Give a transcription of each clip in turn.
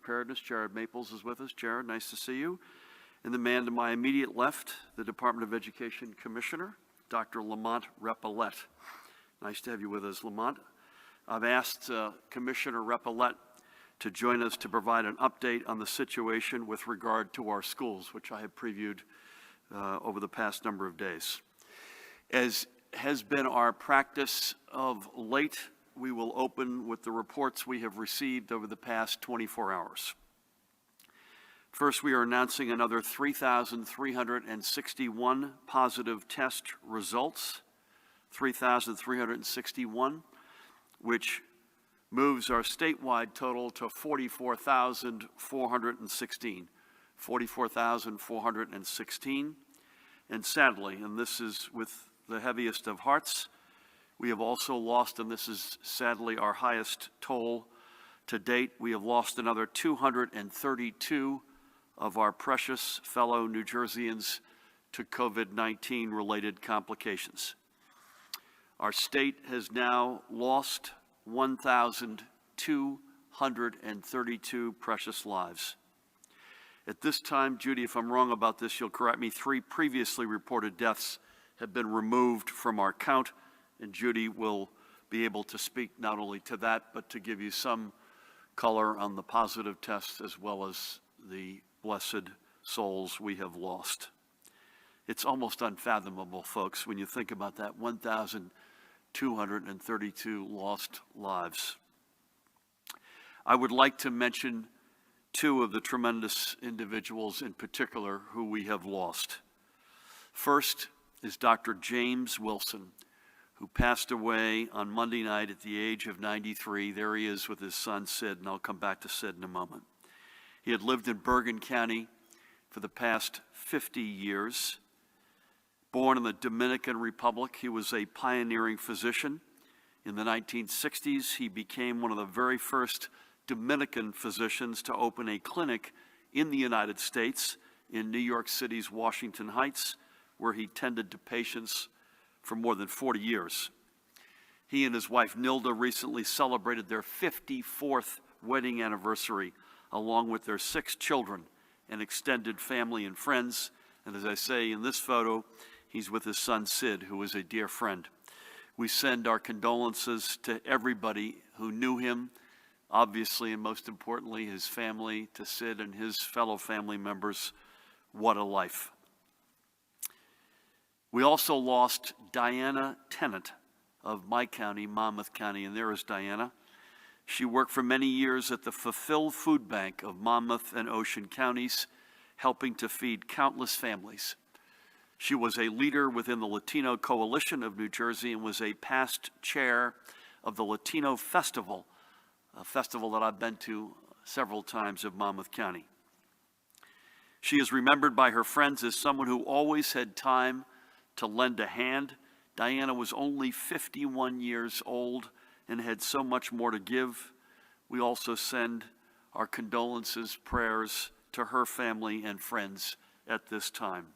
Preparedness. Jared Maples is with us. Jared, nice to see you. And the man to my immediate left, the Department of Education Commissioner, Dr. Lamont Repillette. Nice to have you with us, Lamont. I've asked Commissioner Repillette to join us to provide an update on the situation with regard to our schools, which I have previewed over the past number of days. As has been our practice of late, we will open with the reports we have received over the past 24 hours. First, we are announcing another 3,361 positive test results, 3,361, which moves our statewide total to 44,416. 44,416. And sadly, and this is with the heaviest of hearts, we have also lost, and this is sadly our highest toll to date, we have lost another 232 of our precious fellow New Jerseyans to COVID-19 related complications. Our state has now lost 1,232 precious lives. At this time, Judy, if I'm wrong about this, you'll correct me, 3 previously reported deaths have been removed from our count, and Judy will be able to speak not only to that, but to give you some color on the positive tests as well as the blessed souls we have lost. It's almost unfathomable, folks, when you think about that, 1,232 lost lives. I would like to mention 2 of the tremendous individuals in particular who we have lost. First is Dr. James Wilson, who passed away on Monday night at the age of 93. There he is with his son, Sid, and I'll come back to Sid in a moment. He had lived in Bergen County for the past 50 years. Born in the Dominican Republic, he was a pioneering physician. In the 1960s, he became one of the very first Dominican physicians to open a clinic in the United States in New York City's Washington Heights, where he tended to patients for more than 40 years. He and his wife Nilda recently celebrated their 54th wedding anniversary, along with their 6 children and extended family and friends. And as I say in this photo, he's with his son Sid, who is a dear friend. We send our condolences to everybody who knew him, obviously, and most importantly, his family, to Sid and his fellow family members. What a life. We also lost Diana Tennant of my county, Monmouth County, and there is Diana. She worked for many years at the Fulfill Food Bank of Monmouth and Ocean counties, helping to feed countless families. She was a leader within the Latino Coalition of New Jersey and was a past chair of the Latino Festival, a festival that I've been to several times of Monmouth County. She is remembered by her friends as someone who always had time to lend a hand. Diana was only 51 years old and had so much more to give. We also send our condolences, prayers to her family and friends at this time.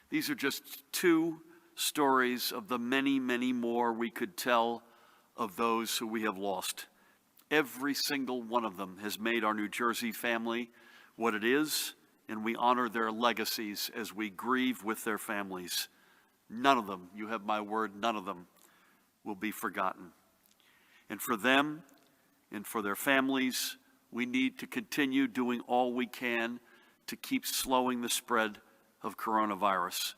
These are just 2 stories of the many, many more we could tell of those who we have lost. Every single one of them has made our New Jersey family what it is, and we honor their legacies as we grieve with their families. None of them, you have my word, none of them will be forgotten. And for them and for their families, we need to continue doing all we can to keep slowing the spread of coronavirus.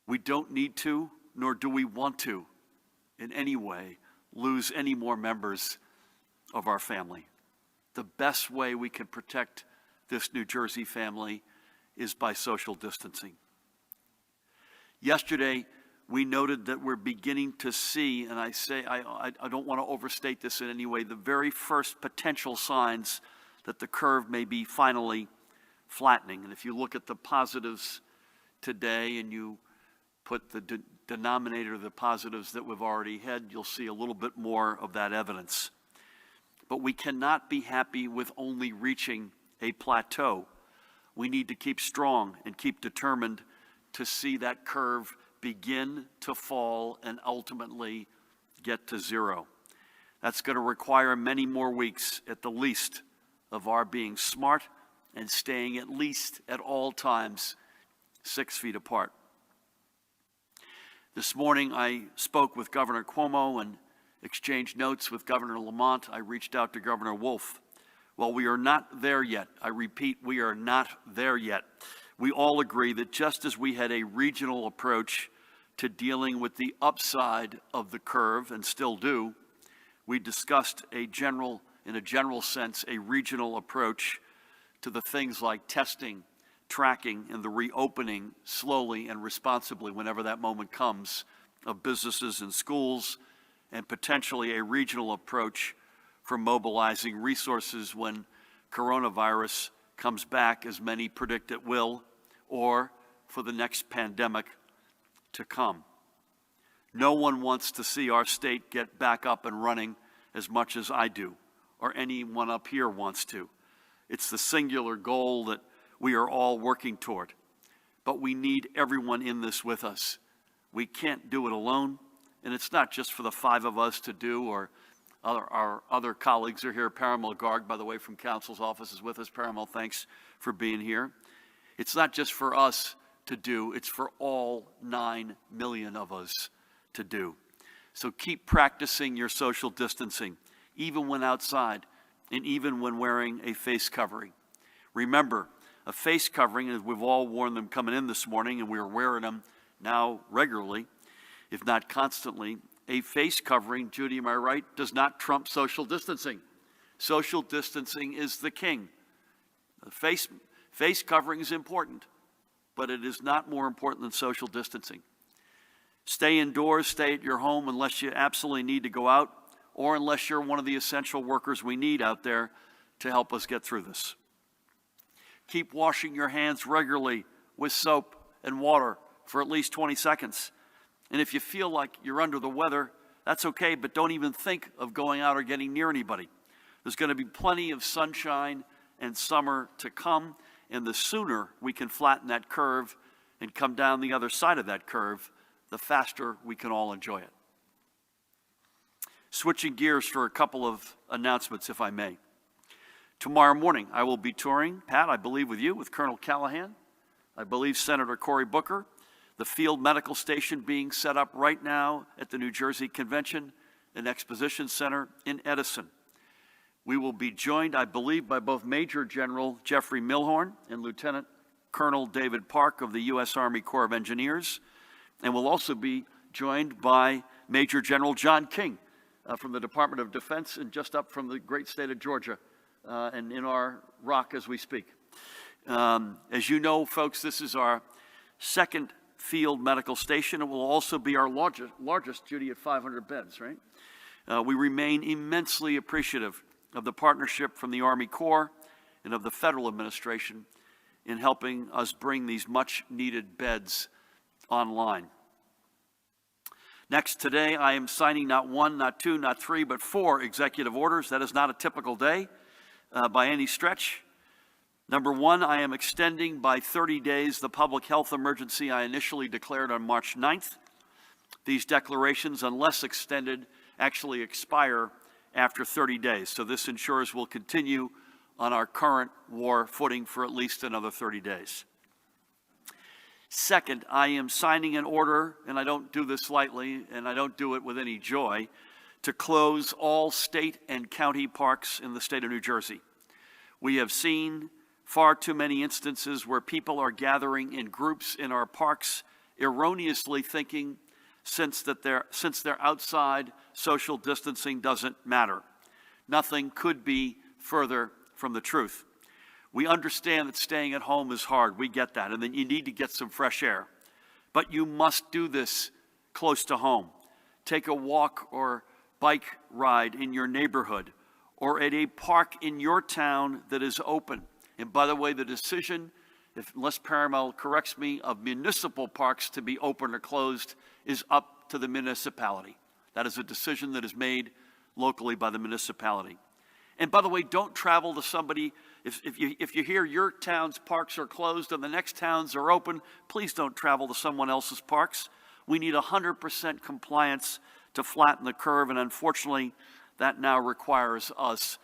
We don't need to, nor do we want to, in any way, lose any more members of our family. The best way we can protect this New Jersey family is by social distancing. Yesterday, we noted that we're beginning to see, and I don't want to overstate this in any way, the very first potential signs that the curve may be finally flattening. And if you look at the positives today and you put the denominator of the positives that we've already had, you'll see a little bit more of that evidence. But we cannot be happy with only reaching a plateau. We need to keep strong and keep determined to see that curve begin to fall and ultimately get to 0. That's going to require many more weeks at the least of our being smart and staying at least at all times 6 feet apart. This morning I spoke with Governor Cuomo and exchanged notes with Governor Lamont. I reached out to Governor Wolf. While we are not there yet, I repeat, we are not there yet. We all agree that just as we had a regional approach to dealing with the upside of the curve, and still do, we discussed in a general sense, a regional approach to the things like testing, tracking, and the reopening slowly and responsibly whenever that moment comes of businesses and schools, and potentially a regional approach for mobilizing resources when coronavirus comes back, as many predict it will, or for the next pandemic to come. No one wants to see our state get back up and running as much as I do, or anyone up here wants to. It's the singular goal that we are all working toward, but we need everyone in this with us. We can't do it alone, and it's not just for the 5 of us to do, or our other colleagues are here. Parimal Garg, by the way, from Council's office is with us. Parimal, thanks for being here. It's not just for us to do, it's for all 9 million of us to do. So keep practicing your social distancing, even when outside, and even when wearing a face covering. Remember, a face covering, as we've all worn them coming in this morning, and we're wearing them now regularly, if not constantly, a face covering, Judy, am I right, does not trump social distancing. Social distancing is the king. The face covering is important, but it is not more important than social distancing. Stay indoors, stay at your home unless you absolutely need to go out, or unless you're one of the essential workers we need out there to help us get through this. Keep washing your hands regularly with soap and water for at least 20 seconds. And if you feel like you're under the weather, that's okay, but don't even think of going out or getting near anybody. There's going to be plenty of sunshine and summer to come, and the sooner we can flatten that curve and come down the other side of that curve, the faster we can all enjoy it. Switching gears for a couple of announcements, if I may. Tomorrow morning, I will be touring, Pat, I believe with you, with Colonel Callahan, I believe Senator Cory Booker, the field medical station being set up right now at the New Jersey Convention and Exposition Center in Edison. We will be joined, I believe, by both Major General Jeffrey Milhorn and Lieutenant Colonel David Park of the U.S. Army Corps of Engineers, and we'll also be joined by Major General John King from the Department of Defense, and just up from the great state of Georgia, and in our rock as we speak. As you know, folks, this is our second field medical station. It will also be our largest, Judy, at 500 beds, right? We remain immensely appreciative of the partnership from the Army Corps and of the federal administration in helping us bring these much-needed beds online. Next, today, I am signing not 1, not 2, not 3, but 4 executive orders. That is not a typical day by any stretch. Number 1, I am extending by 30 days the public health emergency I initially declared on March 9th. These declarations, unless extended, actually expire after 30 days. So this ensures we'll continue on our current war footing for at least another 30 days. Second, I am signing an order, and I don't do this lightly, and I don't do it with any joy, to close all state and county parks in the state of New Jersey. We have seen far too many instances where people are gathering in groups in our parks, erroneously thinking since they're outside, social distancing doesn't matter. Nothing could be further from the truth. We understand that staying at home is hard. We get that. And then you need to get some fresh air. But you must do this close to home. Take a walk or bike ride in your neighborhood or at a park in your town that is open. And by the way, the decision, unless Paramount corrects me, of municipal parks to be open or closed is up to the municipality. That is a decision that is made locally by the municipality. And by the way, don't travel to somebody, if you hear your town's parks are closed and the next towns are open, please don't travel to someone else's parks. We need 100% compliance to flatten the curve, and unfortunately, that now requires us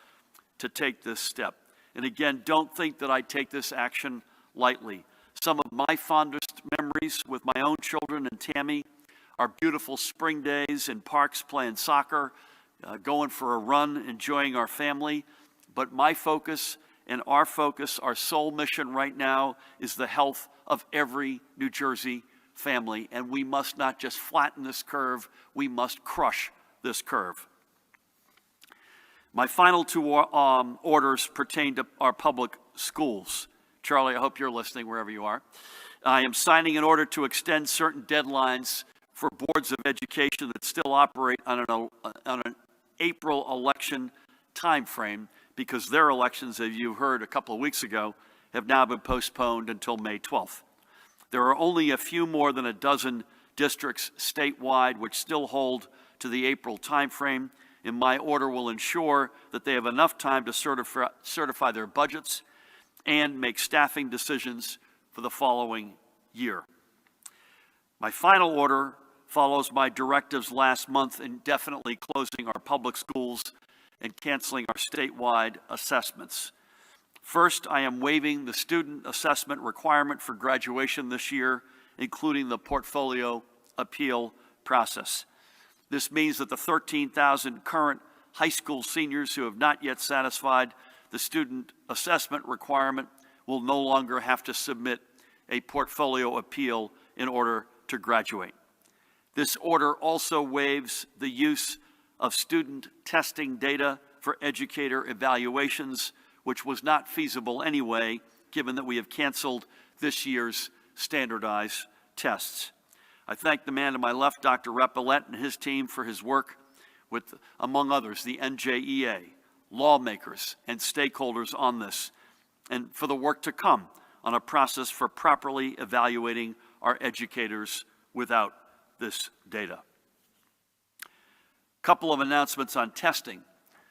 to take this step. And again, don't think that I take this action lightly. Some of my fondest memories with my own children and Tammy are beautiful spring days in parks playing soccer, going for a run, enjoying our family. But my focus and our focus, our sole mission right now, is the health of every New Jersey family. And we must not just flatten this curve, we must crush this curve. My final two orders pertain to our public schools. Charlie, I hope you're listening wherever you are. I am signing an order to extend certain deadlines for boards of education that still operate on an April election timeframe, because their elections, as you heard a couple of weeks ago, have now been postponed until May 12th. There are only a few more than a dozen districts statewide which still hold to the April timeframe, and my order will ensure that they have enough time to certify their budgets and make staffing decisions for the following year. My final order follows my directives last month indefinitely closing our public schools and canceling our statewide assessments. First, I am waiving the student assessment requirement for graduation this year, including the portfolio appeal process. This means that the 13,000 current high school seniors who have not yet satisfied the student assessment requirement will no longer have to submit a portfolio appeal in order to graduate. This order also waives the use of student testing data for educator evaluations, which was not feasible anyway, given that we have canceled this year's standardized tests. I thank the man to my left, Dr. Repillette, and his team for his work with, among others, the NJEA, lawmakers, and stakeholders on this, and for the work to come on a process for properly evaluating our educators without this data. Couple of announcements on testing.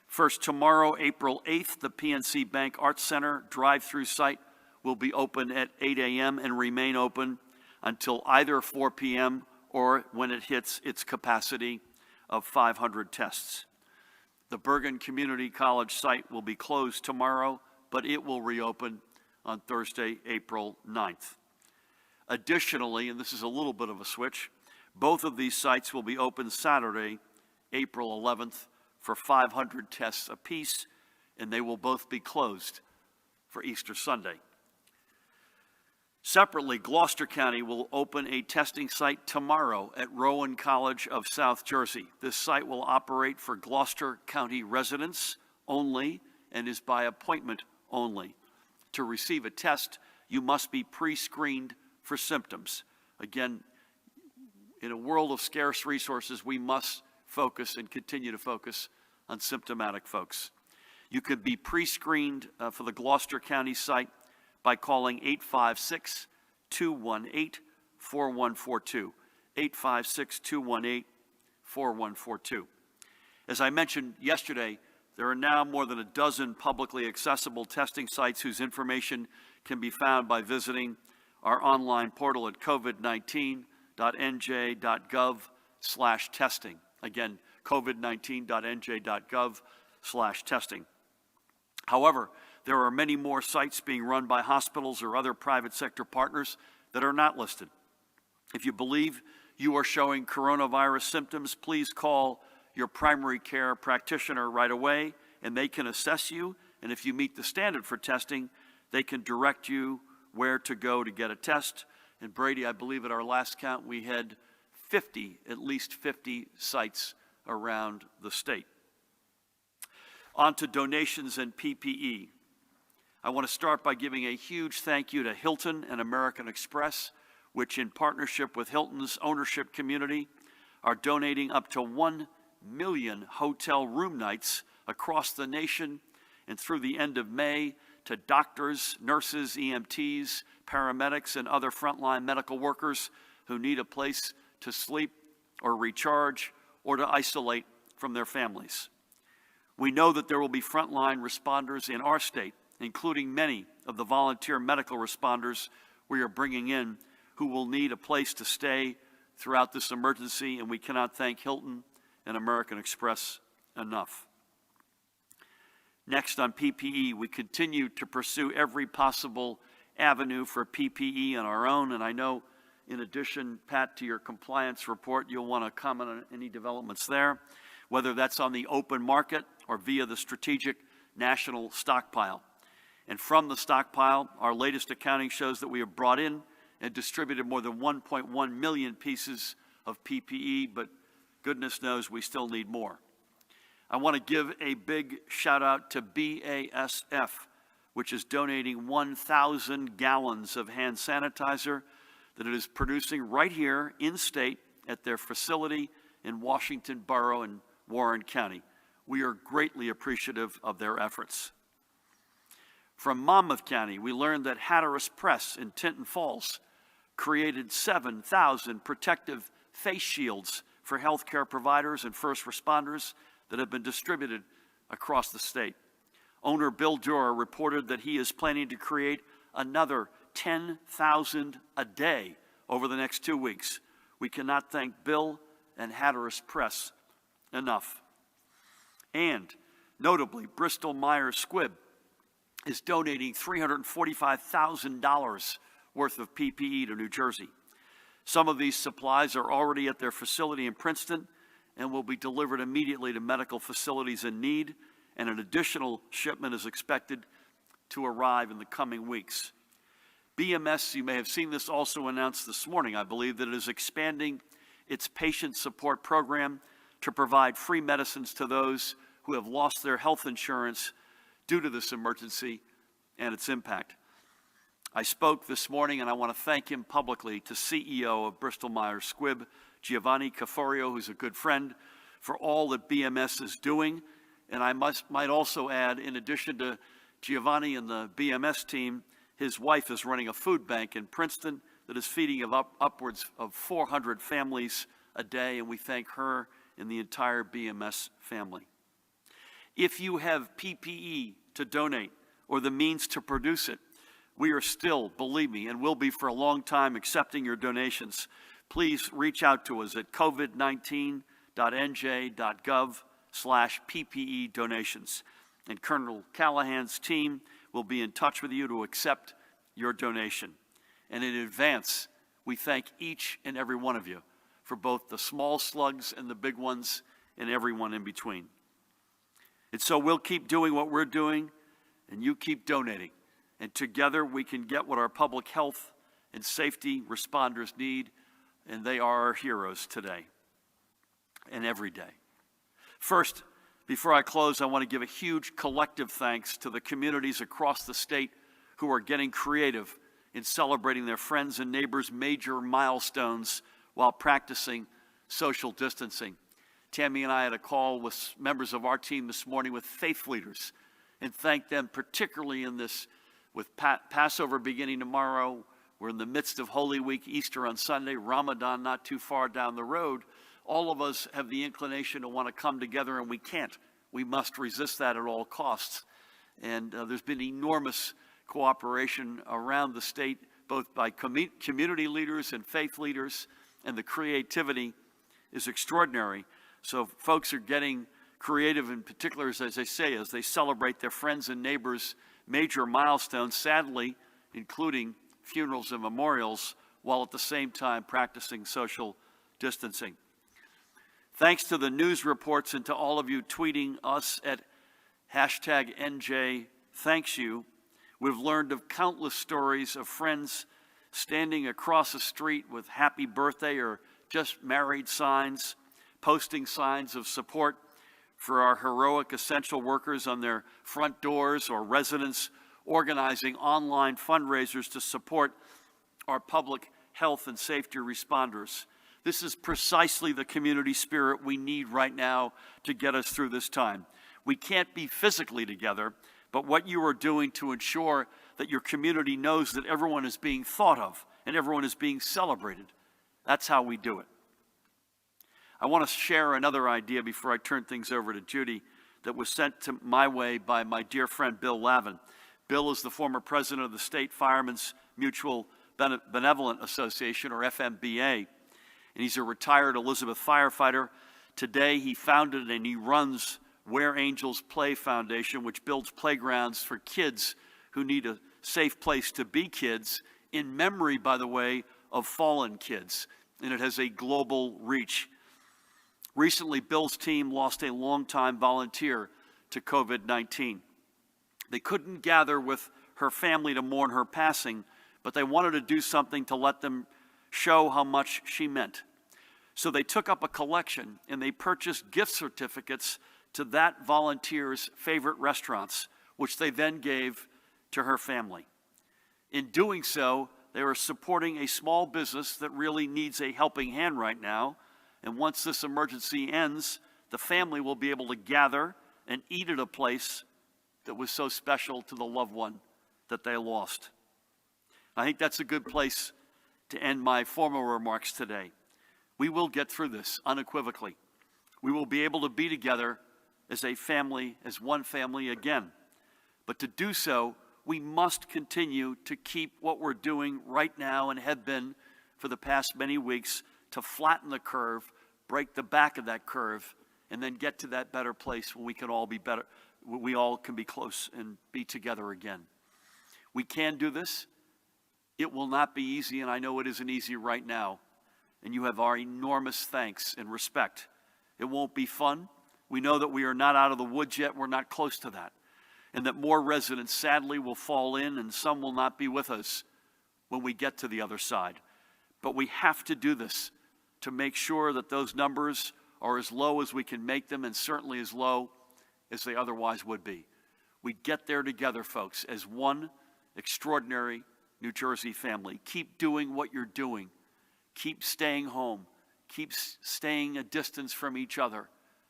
First, tomorrow, April 8th, the PNC Bank Arts Center drive-through site will be open at 8 a.m. and remain open until either 4 p.m. or when it hits its capacity of 500 tests. The Bergen Community College site will be closed tomorrow, but it will reopen on Thursday, April 9th. Additionally, and this is a little bit of a switch, both of these sites will be open Saturday, April 11th, for 500 tests apiece, and they will both be closed for Easter Sunday. Separately, Gloucester County will open a testing site tomorrow at Rowan College of South Jersey. This site will operate for Gloucester County residents only and is by appointment only. To receive a test, you must be pre-screened for symptoms. Again, in a world of scarce resources, we must focus and continue to focus on symptomatic folks. You could be pre-screened for the Gloucester County site by calling 856-218-4142, 856-218-4142. As I mentioned yesterday, there are now more than a dozen publicly accessible testing sites whose information can be found by visiting our online portal at covid19.nj.gov/testing. Again, covid19.nj.gov/testing. However, there are many more sites being run by hospitals or other private sector partners that are not listed. If you believe you are showing coronavirus symptoms, please call your primary care practitioner right away, and they can assess you. And if you meet the standard for testing, they can direct you where to go to get a test. And Brady, I believe at our last count, we had at least 50 sites around the state. On to donations and PPE. I want to start by giving a huge thank you to Hilton and American Express, which in partnership with Hilton's ownership community are donating up to 1 million hotel room nights across the nation and through the end of May to doctors, nurses, EMTs, paramedics, and other frontline medical workers who need a place to sleep or recharge or to isolate from their families. We know that there will be frontline responders in our state, including many of the volunteer medical responders we are bringing in who will need a place to stay throughout this emergency, and we cannot thank Hilton and American Express enough. Next, on PPE, we continue to pursue every possible avenue for PPE on our own, and I know, in addition, Pat, to your compliance report, you'll want to comment on any developments there, whether that's on the open market or via the strategic national stockpile. And from the stockpile, our latest accounting shows that we have brought in and distributed more than 1.1 million pieces of PPE, but goodness knows we still need more. I want to give a big shout out to BASF, which is donating 1,000 gallons of hand sanitizer that it is producing right here in state at their facility in Washington Borough and Warren County. We are greatly appreciative of their efforts. From Monmouth County, we learned that Hatteras Press in Tinton Falls created 7,000 protective face shields for healthcare providers and first responders that have been distributed across the state. Owner Bill Durer reported that he is planning to create another 10,000 a day over the next 2 weeks. We cannot thank Bill and Hatteras Press enough. And notably, Bristol Myers Squibb is donating $345,000 worth of PPE to New Jersey. Some of these supplies are already at their facility in Princeton and will be delivered immediately to medical facilities in need, and an additional shipment is expected to arrive in the coming weeks. BMS, you may have seen this also announced this morning, I believe, that it is expanding its patient support program to provide free medicines to those who have lost their health insurance due to this emergency and its impact. I spoke this morning, and I want to thank him publicly, to CEO of Bristol Myers Squibb, Giovanni Caforio, who's a good friend, for all that BMS is doing. And I might also add, in addition to Giovanni and the BMS team, his wife is running a food bank in Princeton that is feeding upwards of 400 families a day, and we thank her and the entire BMS family. If you have PPE to donate or the means to produce it, we are still, believe me, and will be for a long time, accepting your donations. Please reach out to us at covid19.nj.gov/PPE donations. And Colonel Callahan's team will be in touch with you to accept your donation. And in advance, we thank each and every one of you for both the small slugs and the big ones and everyone in between. And so we'll keep doing what we're doing, and you keep donating. And together we can get what our public health and safety responders need, and they are our heroes today and every day. First, before I close, I want to give a huge collective thanks to the communities across the state who are getting creative in celebrating their friends and neighbors' major milestones while practicing social distancing. Tammy and I had a call with members of our team this morning with faith leaders and thanked them particularly in this, with Passover beginning tomorrow. We're in the midst of Holy Week, Easter on Sunday, Ramadan not too far down the road. All of us have the inclination to want to come together, and we can't. We must resist that at all costs. And there's been enormous cooperation around the state, both by community leaders and faith leaders, and the creativity is extraordinary. So folks are getting creative, in particular, as I say, as they celebrate their friends and neighbors' major milestones, sadly, including funerals and memorials, while at the same time practicing social distancing. Thanks to the news reports and to all of you tweeting us at #NJThanksYou, we've learned of countless stories of friends standing across the street with happy birthday or just married signs, posting signs of support for our heroic essential workers on their front doors, or residents organizing online fundraisers to support our public health and safety responders. This is precisely the community spirit we need right now to get us through this time. We can't be physically together, but what you are doing to ensure that your community knows that everyone is being thought of and everyone is being celebrated, that's how we do it. I want to share another idea before I turn things over to Judy that was sent to my way by my dear friend Bill Lavin. Bill is the former president of the State Firemen's Mutual Benevolent Association, or FMBA, and he's a retired Elizabeth firefighter. Today he founded and he runs Where Angels Play Foundation, which builds playgrounds for kids who need a safe place to be kids, in memory, by the way, of fallen kids. And it has a global reach. Recently, Bill's team lost a longtime volunteer to COVID-19. They couldn't gather with her family to mourn her passing, but they wanted to do something to let them show how much she meant. So they took up a collection and they purchased gift certificates to that volunteer's favorite restaurants, which they then gave to her family. In doing so, they are supporting a small business that really needs a helping hand right now. And once this emergency ends, the family will be able to gather and eat at a place that was so special to the loved one that they lost. I think that's a good place to end my formal remarks today. We will get through this unequivocally. We will be able to be together as a family, as one family again. But to do so, we must continue to keep what we're doing right now and have been for the past many weeks to flatten the curve, break the back of that curve, and then get to that better place where we can all be better, where we all can be close and be together again. We can do this. It will not be easy, and I know it isn't easy right now. And you have our enormous thanks and respect. It won't be fun. We know that we are not out of the woods yet. We're not close to that. And that more residents, sadly, will fall in, and some will not be with us when we get to the other side. But we have to do this to make sure that those numbers are as low as we can make them, and certainly as low as they otherwise would be. We get there together, folks, as one extraordinary New Jersey family. Keep doing what you're doing. Keep staying home. Keep staying a distance from each other.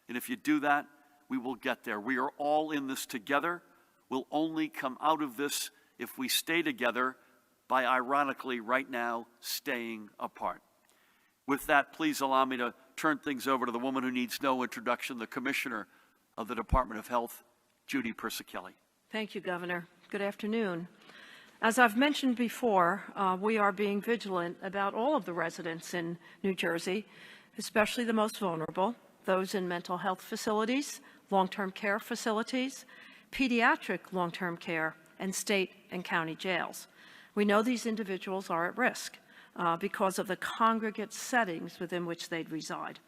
And if you do that, we will get there. We are all in this together. We'll only come out of this if we stay together by, ironically, right now, staying apart. With that, please allow me to turn things over to the woman who needs no introduction, the Commissioner of the Department of Health, Judy Persichelli. Thank you, Governor. Good afternoon. As I've mentioned before, we are being vigilant about all of the residents in New Jersey, especially the most vulnerable, those in mental health facilities, long-term care facilities, pediatric long-term care, and state and county jails. We know these individuals are at risk because of the congregate settings within which they reside.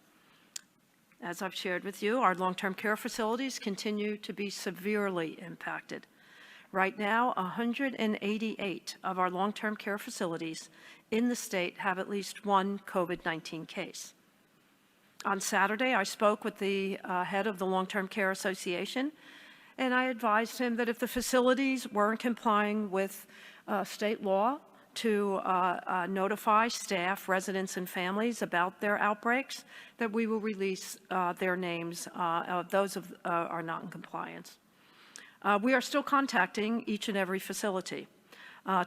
As I've shared with you, our long-term care facilities continue to be severely impacted. Right now, 188 of our long-term care facilities in the state have at least one COVID-19 case. On Saturday, I spoke with the head of the Long-Term Care Association, and I advised him that if the facilities weren't complying with state law to notify staff, residents, and families about their outbreaks, that we will release their names of those of are not in compliance. We are still contacting each and every facility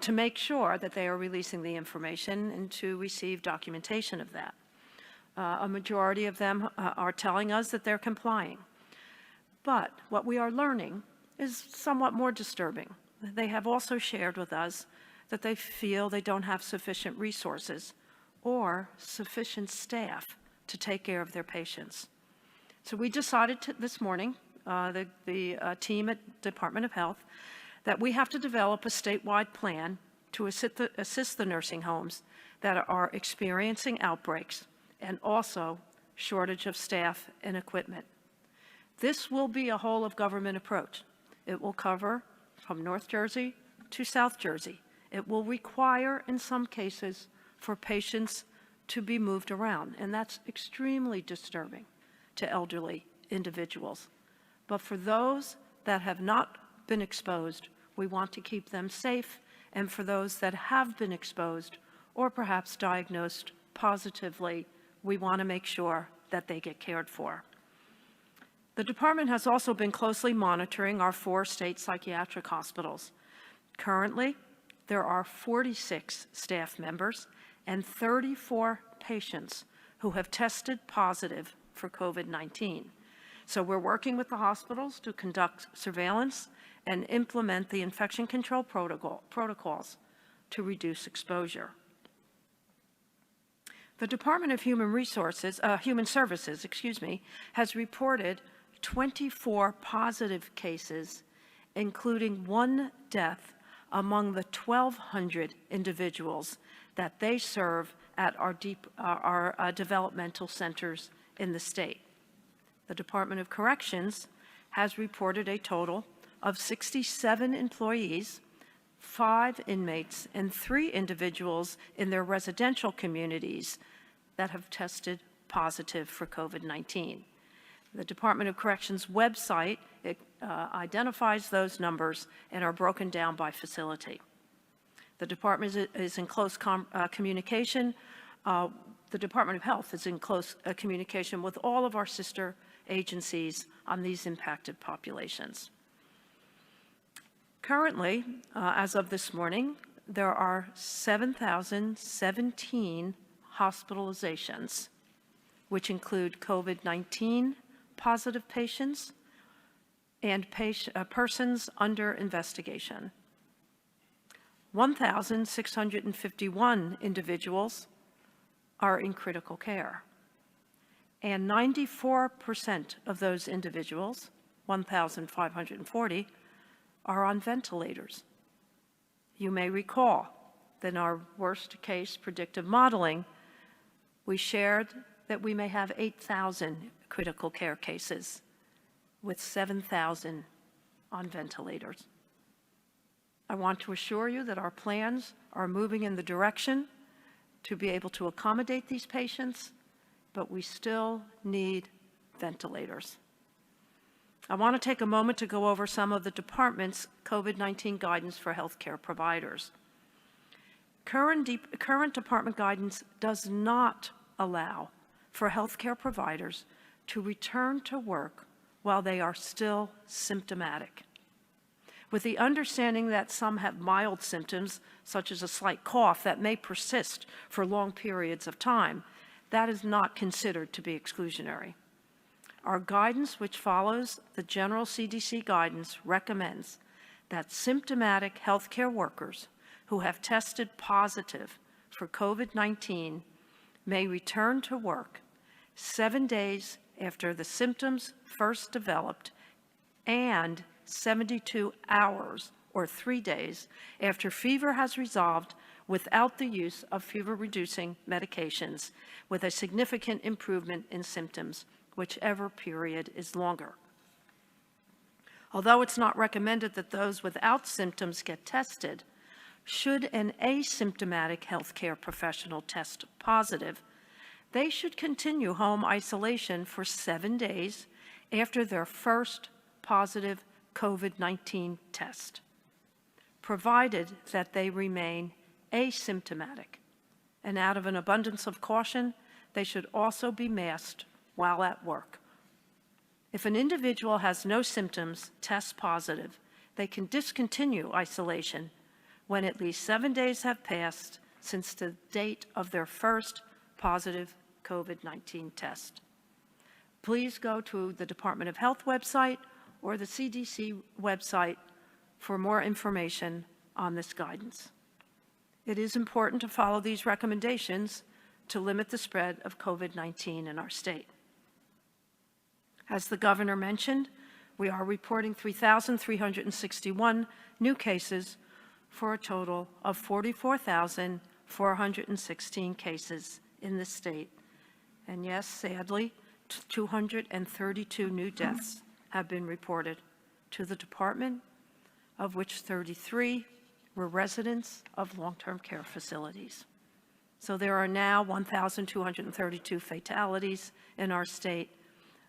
to make sure that they are releasing the information and to receive documentation of that. A majority of them are telling us that they're complying. But what we are learning is somewhat more disturbing. They have also shared with us that they feel they don't have sufficient resources or sufficient staff to take care of their patients. So we decided this morning, the team at Department of Health, that we have to develop a statewide plan to assist the nursing homes that are experiencing outbreaks and also shortage of staff and equipment. This will be a whole of government approach. It will cover from North Jersey to South Jersey. It will require, in some cases, for patients to be moved around, and that's extremely disturbing to elderly individuals. But for those that have not been exposed, we want to keep them safe, and for those that have been exposed or perhaps diagnosed positively, we want to make sure that they get cared for. The department has also been closely monitoring our 4 state psychiatric hospitals. Currently, there are 46 staff members and 34 patients who have tested positive for COVID-19. So we're working with the hospitals to conduct surveillance and implement the infection control protocols to reduce exposure. The Department of Human Services, has reported 24 positive cases, including 1 death among the 1,200 individuals that they serve at our developmental centers in the state. The Department of Corrections has reported a total of 67 employees, 5 inmates, and 3 individuals in their residential communities that have tested positive for COVID-19. The Department of Corrections website identifies those numbers and are broken down by facility. The department is in close communication. The Department of Health is in close communication with all of our sister agencies on these impacted populations. Currently, as of this morning, there are 7,017 hospitalizations, which include COVID-19 positive patients and persons under investigation. 1,651 individuals are in critical care, and 94% of those individuals, 1,540, are on ventilators. You may recall that in our worst case predictive modeling, we shared that we may have 8,000 critical care cases with 7,000 on ventilators. I want to assure you that our plans are moving in the direction to be able to accommodate these patients, but we still need ventilators. I want to take a moment to go over some of the department's COVID-19 guidance for healthcare providers. Current department guidance does not allow for healthcare providers to return to work while they are still symptomatic, with the understanding that some have mild symptoms, such as a slight cough that may persist for long periods of time. That is not considered to be exclusionary. Our guidance, which follows the general CDC guidance, recommends that symptomatic healthcare workers who have tested positive for COVID-19 may return to work 7 days after the symptoms first developed and 72 hours or 3 days after fever has resolved without the use of fever-reducing medications, with a significant improvement in symptoms, whichever period is longer. Although it's not recommended that those without symptoms get tested, should an asymptomatic healthcare professional test positive, they should continue home isolation for 7 days after their first positive COVID-19 test, provided that they remain asymptomatic. And out of an abundance of caution, they should also be masked while at work. If an individual has no symptoms, tests positive, they can discontinue isolation when at least 7 days have passed since the date of their first positive COVID-19 test. Please go to the Department of Health website or the CDC website for more information on this guidance. It is important to follow these recommendations to limit the spread of COVID-19 in our state. As the governor mentioned, we are reporting 3,361 new cases for a total of 44,416 cases in the state. And yes, sadly, 232 new deaths have been reported to the department, of which 33 were residents of long-term care facilities. So there are now 1,232 fatalities in our state.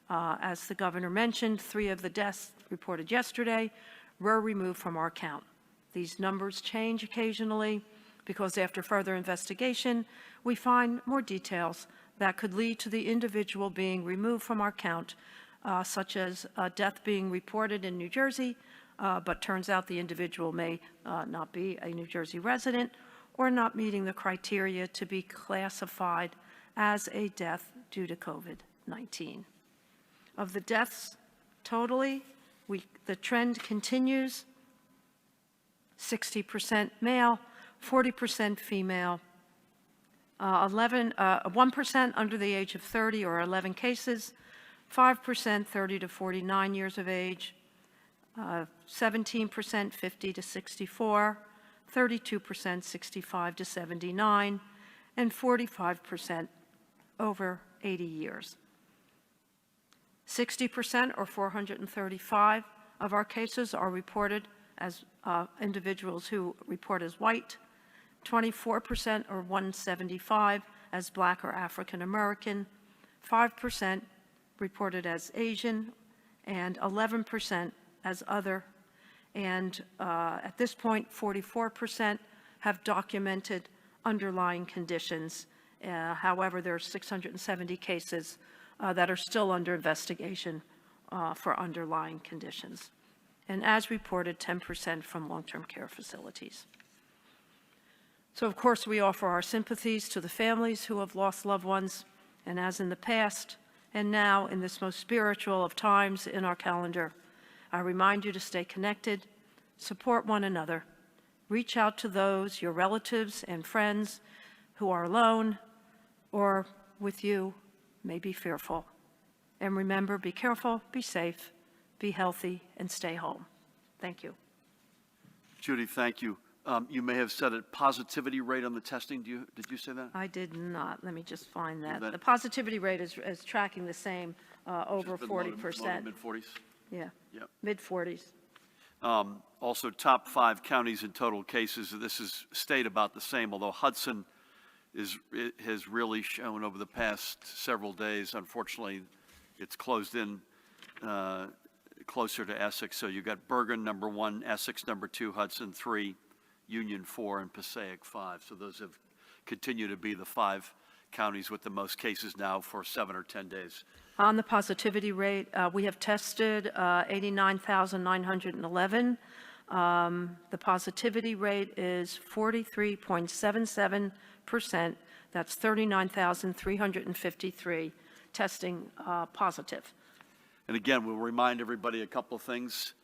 As the governor mentioned, 3 of the deaths reported yesterday were removed from our count. These numbers change occasionally because after further investigation, we find more details that could lead to the individual being removed from our count, such as a death being reported in New Jersey, but turns out the individual may not be a New Jersey resident or not meeting the criteria to be classified as a death due to COVID-19. Of the deaths totally, the trend continues: 60% male, 40% female, 1% under the age of 30 or 11 cases, 5% 30 to 49 years of age, 17% 50 to 64, 32% 65 to 79, and 45% over 80 years. 60% or 435 of our cases are reported as individuals who report as white, 24% or 175 as Black or African American, 5% reported as Asian, and 11% as other. And at this point, 44% have documented underlying conditions. However, there are 670 cases that are still under investigation for underlying conditions. And as reported, 10% from long-term care facilities. So, of course, we offer our sympathies to the families who have lost loved ones, and as in the past, and now in this most spiritual of times in our calendar, I remind you to stay connected, support one another, reach out to those, your relatives and friends who are alone or with you may be fearful. And remember, be careful, be safe, be healthy, and stay home. Thank you. Judy, thank you. You may have said a positivity rate on the testing. Did you say that? I did not. Let me just find that. That- The positivity rate is tracking the same, over Just been low to 40%. Mid-40s? Yeah, Yep. mid-40s. Also, top 5 counties in total cases. This is stayed about the same, although Hudson has really shown over the past several days. Unfortunately, it's closed in closer to Essex. So you got Bergen number 1, Essex number 2, Hudson 3, Union 4, and Passaic 5. So those have continued to be the 5 counties with the most cases now for 7 or 10 days. On the positivity rate, we have tested 89,911. The positivity rate is 43.77%. That's 39,353 testing positive. And again, we'll remind everybody a couple of things.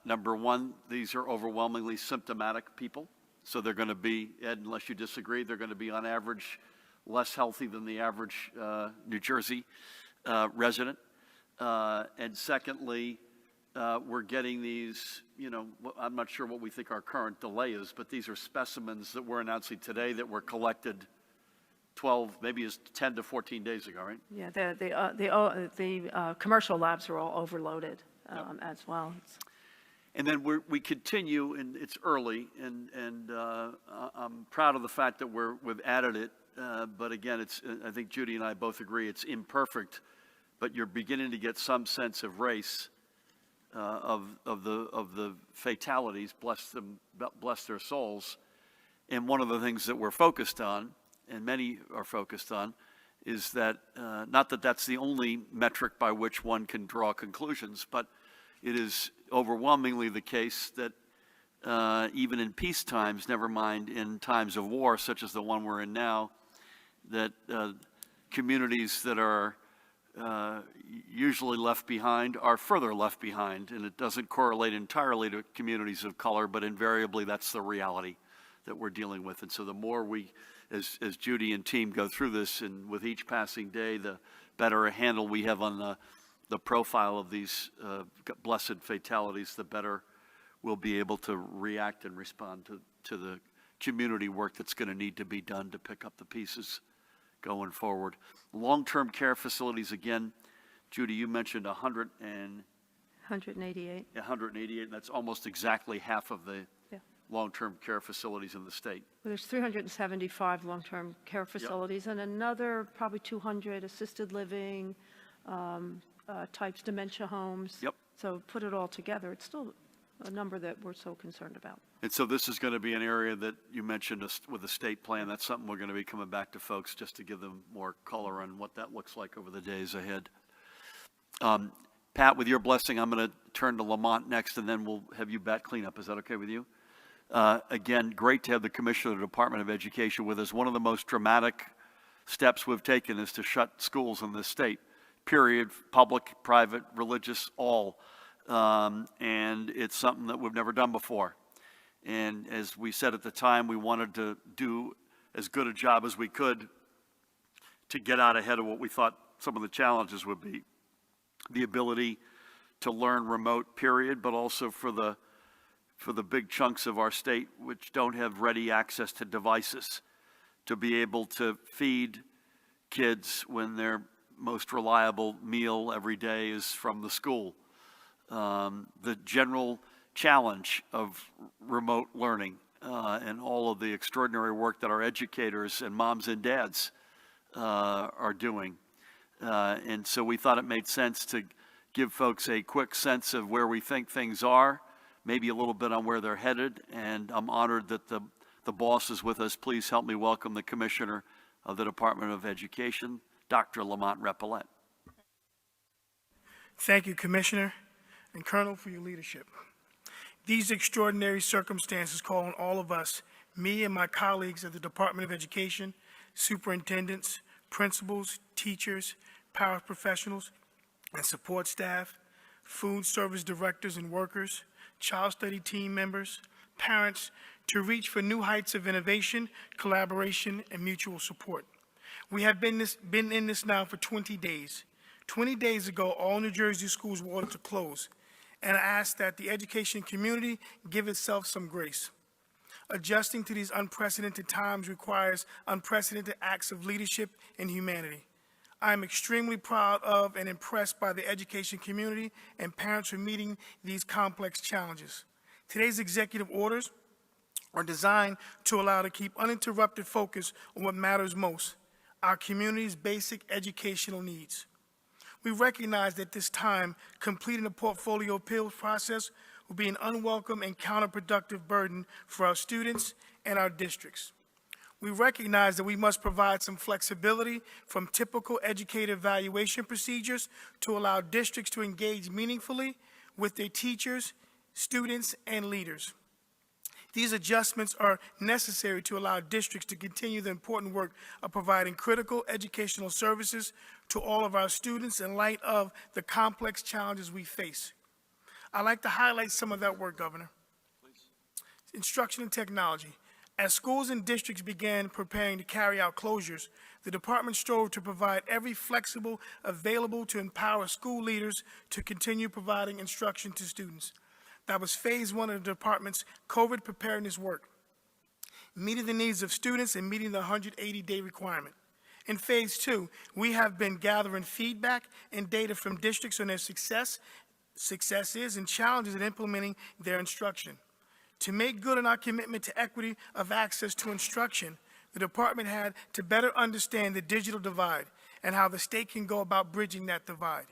Number one, these are overwhelmingly symptomatic people. So they're going to be, Ed, unless you disagree, they're going to be on average less healthy than the average New Jersey resident. And secondly, we're getting these, I'm not sure what we think our current delay is, but these are specimens that we're announcing today that were collected 12, maybe as 10 to 14 days ago, right? Yeah, the commercial labs are all overloaded as well. And then we continue, and it's early, and I'm proud of the fact that we've added it. But again, I think Judy and I both agree it's imperfect, but you're beginning to get some sense of race of the fatalities. Bless their souls. And one of the things that we're focused on, and many are focused on, is that not that that's the only metric by which one can draw conclusions, but it is overwhelmingly the case that even in peace times, never mind in times of war, such as the one we're in now, that communities that are usually left behind are further left behind. And it doesn't correlate entirely to communities of color, but invariably that's the reality that we're dealing with. And so the more we, as Judy and team go through this, and with each passing day, the better a handle we have on the profile of these blessed fatalities, the better we'll be able to react and respond to the community work that's going to need to be done to pick up the pieces going forward. Long-term care facilities, again, Judy, you mentioned 188. 188, and that's almost exactly half of the long-term care facilities in the state. Well, there's 375 long-term care facilities and another probably 200 assisted living types, dementia homes. Yep. So put it all together, it's still a number that we're so concerned about. And so this is going to be an area that you mentioned with the state plan. That's something we're going to be coming back to folks just to give them more color on what that looks like over the days ahead. Pat, with your blessing, I'm going to turn to Lamont next, and then we'll have you bat cleanup. Is that okay with you? Again, great to have the Commissioner of the Department of Education with us. One of the most dramatic steps we've taken is to shut schools in this state, period, public, private, religious, all. And it's something that we've never done before. And as we said at the time, we wanted to do as good a job as we could to get out ahead of what we thought some of the challenges would be. the ability to learn remote, period, but also for the big chunks of our state which don't have ready access to devices, to be able to feed kids when their most reliable meal every day is from the school. The general challenge of remote learning and all of the extraordinary work that our educators and moms and dads are doing. And so we thought it made sense to give folks a quick sense of where we think things are, maybe a little bit on where they're headed, and I'm honored that the boss is with us. Please help me welcome the Commissioner of the Department of Education, Dr. Lamont Repillette. Thank you, Commissioner and Colonel, for your leadership. These extraordinary circumstances call on all of us, me and my colleagues at the Department of Education, superintendents, principals, teachers, paraprofessionals, and support staff, food service directors and workers, child study team members, parents, to reach for new heights of innovation, collaboration, and mutual support. We have been in this now for 20 days. 20 days ago, all New Jersey schools were ordered to close, and I ask that the education community give itself some grace. Adjusting to these unprecedented times requires unprecedented acts of leadership and humanity. I am extremely proud of and impressed by the education community and parents for meeting these complex challenges. Today's executive orders are designed to allow to keep uninterrupted focus on what matters most, our community's basic educational needs. We recognize that this time, completing the portfolio appeals process will be an unwelcome and counterproductive burden for our students and our districts. We recognize that we must provide some flexibility from typical educative evaluation procedures to allow districts to engage meaningfully with their teachers, students, and leaders. These adjustments are necessary to allow districts to continue the important work of providing critical educational services to all of our students in light of the complex challenges we face. I'd like to highlight some of that work, Governor. Please. Instruction and technology. As schools and districts began preparing to carry out closures, the department strove to provide every flexible available to empower school leaders to continue providing instruction to students. That was phase one of the department's COVID preparedness work, meeting the needs of students and meeting the 180-day requirement. In phase two, we have been gathering feedback and data from districts on their successes and challenges in implementing their instruction. To make good on our commitment to equity of access to instruction, the department had to better understand the digital divide and how the state can go about bridging that divide.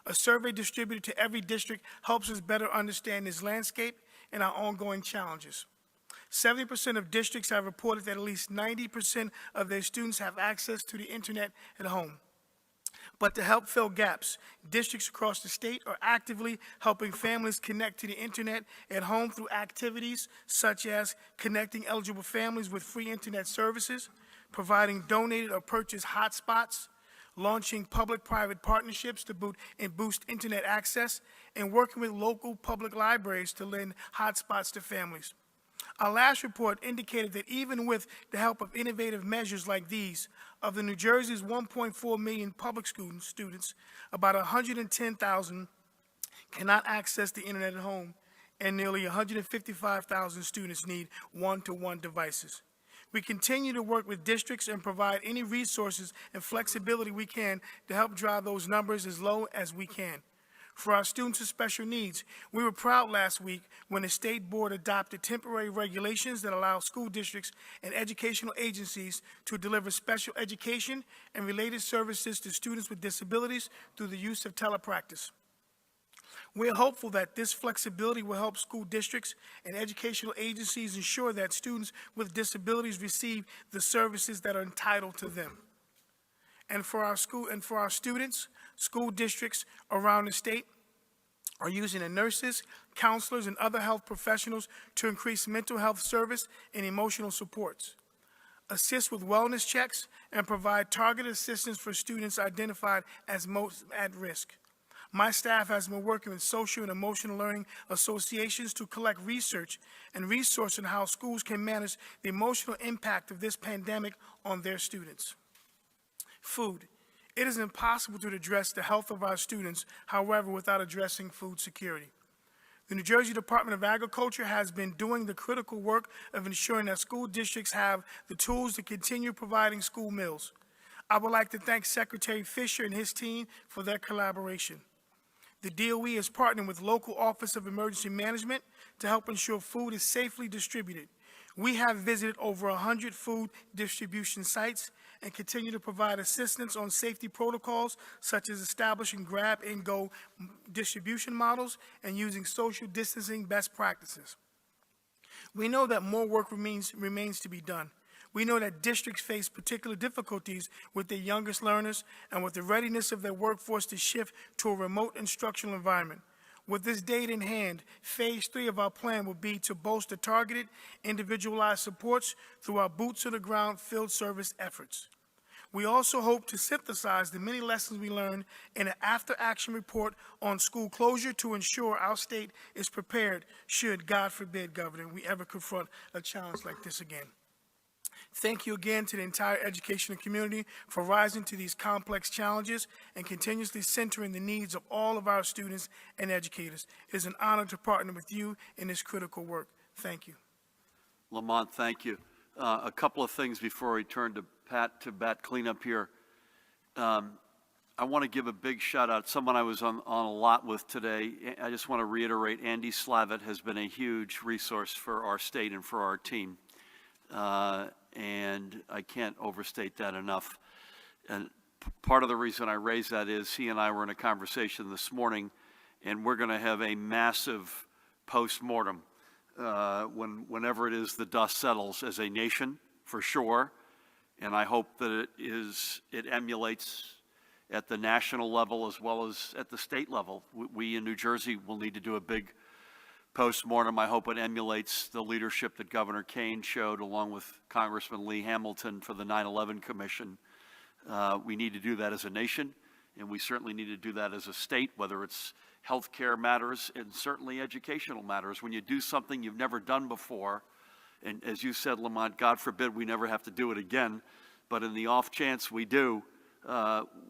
A survey distributed to every district helps us better understand this landscape and our ongoing challenges. 70% of districts have reported that at least 90% of their students have access to the internet at home. But to help fill gaps, districts across the state are actively helping families connect to the internet at home through activities such as connecting eligible families with free internet services, providing donated or purchased hotspots, launching public-private partnerships to boost internet access, and working with local public libraries to lend hotspots to families. Our last report indicated that even with the help of innovative measures like these, of the New Jersey's 1.4 million public students, about 110,000 cannot access the internet at home, and nearly 155,000 students need one-to-one devices. We continue to work with districts and provide any resources and flexibility we can to help drive those numbers as low as we can. For our students with special needs, we were proud last week when the State Board adopted temporary regulations that allow school districts and educational agencies to deliver special education and related services to students with disabilities through the use of telepractice. We are hopeful that this flexibility will help school districts and educational agencies ensure that students with disabilities receive the services that are entitled to them. And for our students, school districts around the state are using the nurses, counselors, and other health professionals to increase mental health service and emotional supports, assist with wellness checks, and provide targeted assistance for students identified as most at risk. My staff has been working with social and emotional learning associations to collect research and resource on how schools can manage the emotional impact of this pandemic on their students. Food. It is impossible to address the health of our students, however, without addressing food security. The New Jersey Department of Agriculture has been doing the critical work of ensuring that school districts have the tools to continue providing school meals. I would like to thank Secretary Fisher and his team for their collaboration. The DOE is partnering with local Office of Emergency Management to help ensure food is safely distributed. We have visited over 100 food distribution sites and continue to provide assistance on safety protocols such as establishing grab-and-go distribution models and using social distancing best practices. We know that more work remains to be done. We know that districts face particular difficulties with their youngest learners and with the readiness of their workforce to shift to a remote instructional environment. With this data in hand, phase 3 of our plan will be to bolster targeted, individualized supports through our boots-on-the-ground field service efforts. We also hope to synthesize the many lessons we learned in an after-action report on school closure to ensure our state is prepared should, God forbid, Governor, we ever confront a challenge like this again. Thank you again to the entire educational community for rising to these complex challenges and continuously centering the needs of all of our students and educators. It is an honor to partner with you in this critical work. Thank you. Lamont, thank you. A couple of things before we turn to Pat to bat cleanup here. I want to give a big shout out. Someone I was on a lot with today. I just want to reiterate, Andy Slavitt has been a huge resource for our state and for our team. And I can't overstate that enough. And part of the reason I raise that is he and I were in a conversation this morning, and we're going to have a massive post-mortem whenever it is the dust settles as a nation, for sure. And I hope that it emulates at the national level as well as at the state level. We in New Jersey will need to do a big post-mortem. I hope it emulates the leadership that Governor Kane showed along with Congressman Lee Hamilton for the 9/11 Commission. We need to do that as a nation, and we certainly need to do that as a state, whether it's healthcare matters and certainly educational matters. When you do something you've never done before, and as you said, Lamont, God forbid we never have to do it again, but in the off chance we do,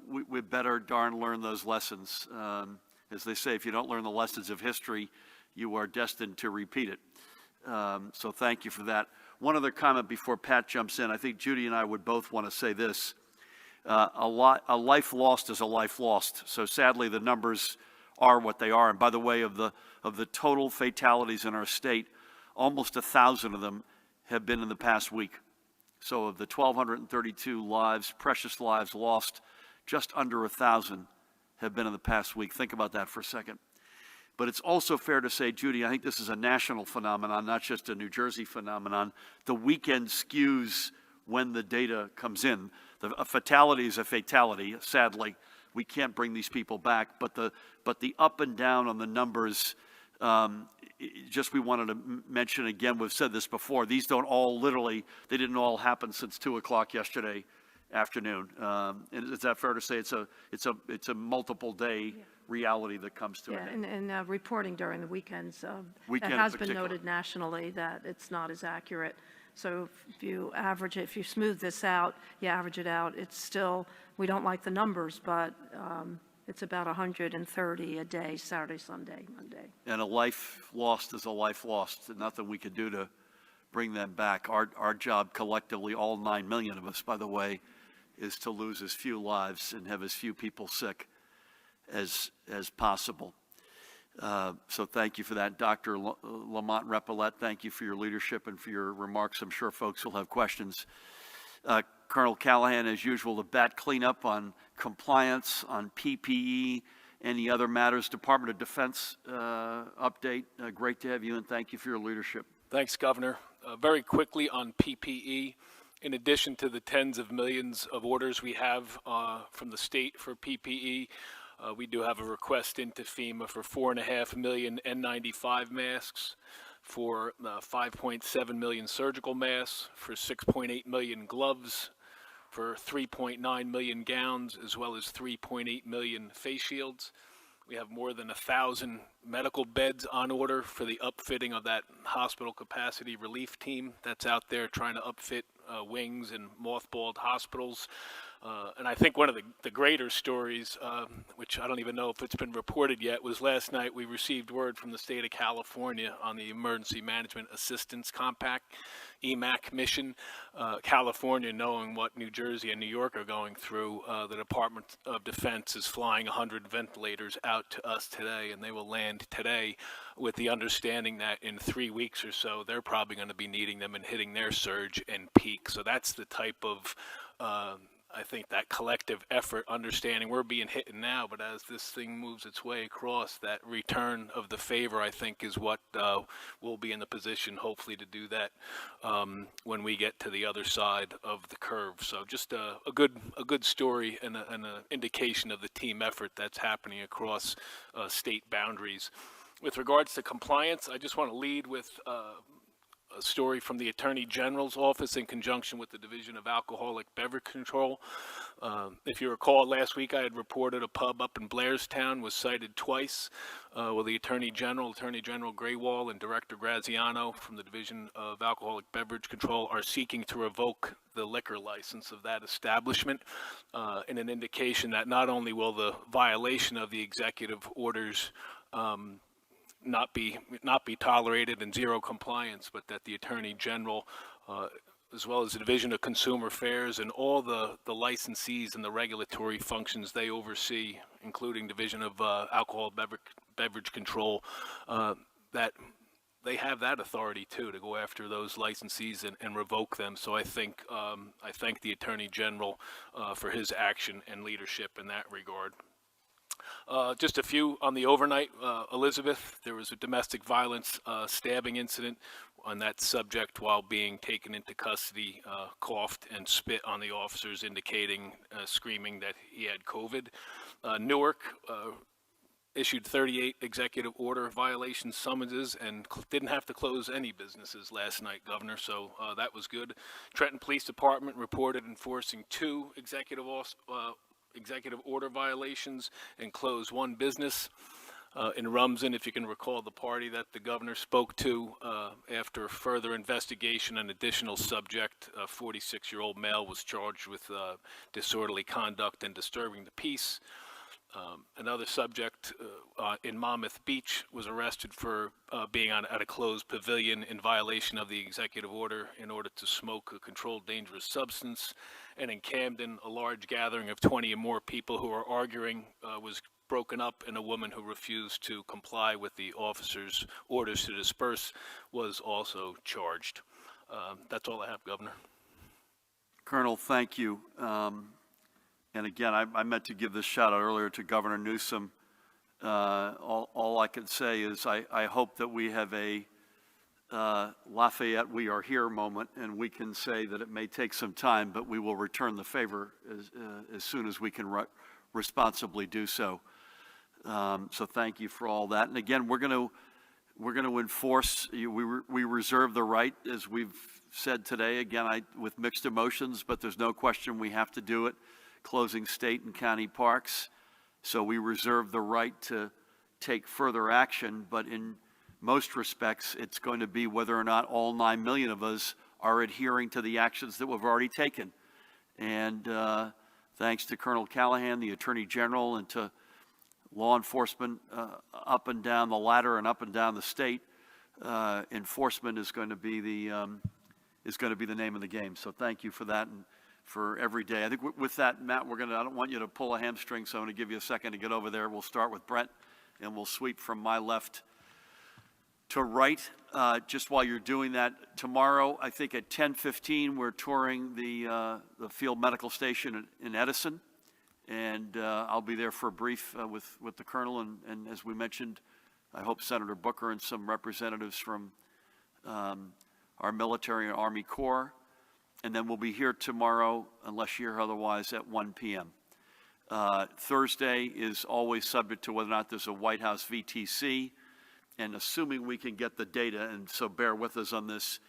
we better darn learn those lessons. As they say, if you don't learn the lessons of history, you are destined to repeat it. So thank you for that. One other comment before Pat jumps in. I think Judy and I would both want to say this. A life lost is a life lost. So sadly, the numbers are what they are. And by the way, of the total fatalities in our state, almost 1,000 of them have been in the past week. So of the 1,232 lives, precious lives lost, just under 1,000 have been in the past week. Think about that for a second. But it's also fair to say, Judy, I think this is a national phenomenon, not just a New Jersey phenomenon. The weekend skews when the data comes in. A fatality is a fatality. Sadly, we can't bring these people back. But the up and down on the numbers, just we wanted to mention again, we've said this before, these don't all literally, they didn't all happen since 2 o'clock yesterday afternoon. Is that fair to say it's a multiple day reality that comes to it? Yeah, and reporting during the weekends, Weekend it has in been particular. noted nationally that it's not as accurate. So if you average it, if you smooth this out, you average it out, it's still, we don't like the numbers, but it's about 130 a day, Saturday, Sunday, Monday. And a life lost is a life lost, and nothing we could do to bring them back. Our job collectively, all 9 million of us, by the way, is to lose as few lives and have as few people sick as possible. So thank you for that. Dr. Lamont Repollet, thank you for your leadership and for your remarks. I'm sure folks will have questions. Colonel Callahan, as usual, the bat cleanup on compliance, on PPE, any other matters. Department of Defense update. Great to have you, and thank you for your leadership. Thanks, Governor. Very quickly on PPE, in addition to the tens of millions of orders we have from the state for PPE, we do have a request into FEMA for 4.5 million N95 masks, for 5.7 million surgical masks, for 6.8 million gloves, for 3.9 million gowns, as well as 3.8 million face shields. We have more than 1,000 medical beds on order for the upfitting of that hospital capacity relief team that's out there trying to upfit wings and mothballed hospitals. And I think one of the greater stories, which I don't even know if it's been reported yet, was last night we received word from the state of California on the Emergency Management Assistance Compact, EMAC mission. California, knowing what New Jersey and New York are going through, the Department of Defense is flying 100 ventilators out to us today, and they will land today with the understanding that in 3 weeks or so, they're probably going to be needing them and hitting their surge and peak. So that's the type of I think that collective effort, understanding we're being hit now, but as this thing moves its way across, that return of the favor, I think, is what we'll be in the position, hopefully, to do that when we get to the other side of the curve. So just a good story and an indication of the team effort that's happening across state boundaries. With regards to compliance, I just want to lead with a story from the Attorney General's office in conjunction with the Division of Alcoholic Beverage Control. If you recall, last week I had reported a pub up in Blairstown was cited twice. Well, the Attorney General Graywall, and Director Graziano from the Division of Alcoholic Beverage Control are seeking to revoke the liquor license of that establishment in an indication that not only will the violation of the executive orders not be tolerated and zero compliance, but that the Attorney General, as well as the Division of Consumer Affairs and all the licensees and the regulatory functions they oversee, including Division of Alcohol Beverage Control, that they have that authority too to go after those licensees and revoke them. So I think I thank the Attorney General for his action and leadership in that regard. Just a few on the overnight. Elizabeth, there was a domestic violence stabbing incident on that subject while being taken into custody, coughed and spit on the officers, indicating, screaming that he had COVID. Newark issued 38 executive order violation summonses and didn't have to close any businesses last night, Governor, so that was good. Trenton Police Department reported enforcing 2 executive order violations and closed 1 business. In Rumson, if you can recall the party that the governor spoke to, after further investigation, an additional subject, a 46-year-old male, was charged with disorderly conduct and disturbing the peace. Another subject in Monmouth Beach was arrested for being at a closed pavilion in violation of the executive order in order to smoke a controlled dangerous substance. And in Camden, a large gathering of 20 or more people who were arguing was broken up, and a woman who refused to comply with the officers' orders to disperse was also charged. That's all I have, Governor. Colonel, thank you. And again, I meant to give this shout out earlier to Governor Newsom. All I can say is I hope that we have a Lafayette, we are here moment, and we can say that it may take some time, but we will return the favor as soon as we can responsibly do so. So thank you for all that. And again, we're going to enforce. We reserve the right, as we've said today. Again, with mixed emotions, but there's no question we have to do it. Closing state and county parks. So we reserve the right to take further action, but in most respects, it's going to be whether or not all 9 million of us are adhering to the actions that we've already taken. And thanks to Colonel Callahan, the Attorney General, and to law enforcement up and down the ladder and up and down the state, enforcement is going to be the name of the game. So thank you for that. And for every day. I think with that, Matt, I don't want you to pull a hamstring, so I'm going to give you a second to get over there. We'll start with Brent, and we'll sweep from my left to right. Just while you're doing that, tomorrow, I think at 10:15, we're touring the field medical station in Edison, and I'll be there for a brief with the Colonel, and as we mentioned, I hope Senator Booker and some representatives from our military and Army Corps. And then we'll be here tomorrow, unless you hear otherwise, at 1 p.m. Thursday is always subject to whether or not there's a White House VTC, and assuming we can get the data, and so bear with us on this,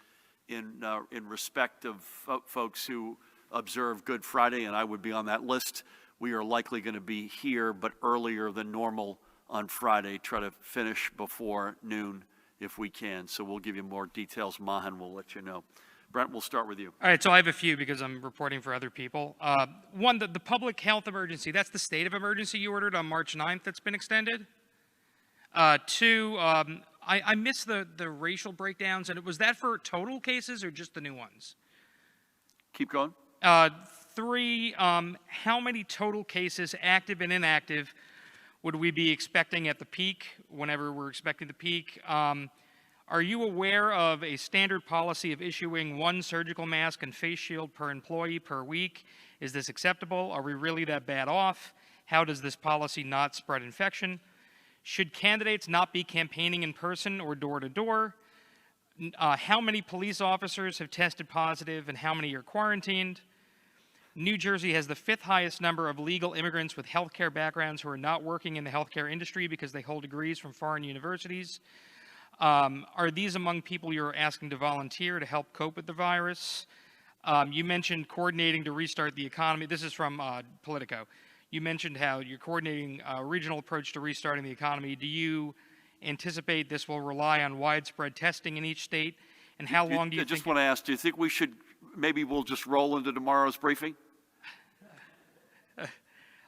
in respect of folks who observe Good Friday, and I would be on that list, we are likely going to be here, but earlier than normal on Friday, try to finish before noon if we can. So we'll give you more details. Mahan will let you know. Brent, we'll start with you. All right, so I have a few because I'm reporting for other people. One, the public health emergency, that's the state of emergency you ordered on March 9th that's been extended. Two, I missed the racial breakdowns, and was that for total cases or just the new ones? Keep going. Three, how many total cases, active and inactive, would we be expecting at the peak, whenever we're expecting the peak? Are you aware of a standard policy of issuing one surgical mask and face shield per employee per week? Is this acceptable? Are we really that bad off? How does this policy not spread infection? Should candidates not be campaigning in person or door to door? How many police officers have tested positive and how many are quarantined? New Jersey has the 5th highest number of legal immigrants with healthcare backgrounds who are not working in the healthcare industry because they hold degrees from foreign universities. Are these among people you're asking to volunteer to help cope with the virus? You mentioned coordinating to restart the economy. This is from Politico. You mentioned how you're coordinating a regional approach to restarting the economy. Do you anticipate this will rely on widespread testing in each state? And how long do you I just want to ask, do you think we should, maybe we'll just roll into tomorrow's briefing?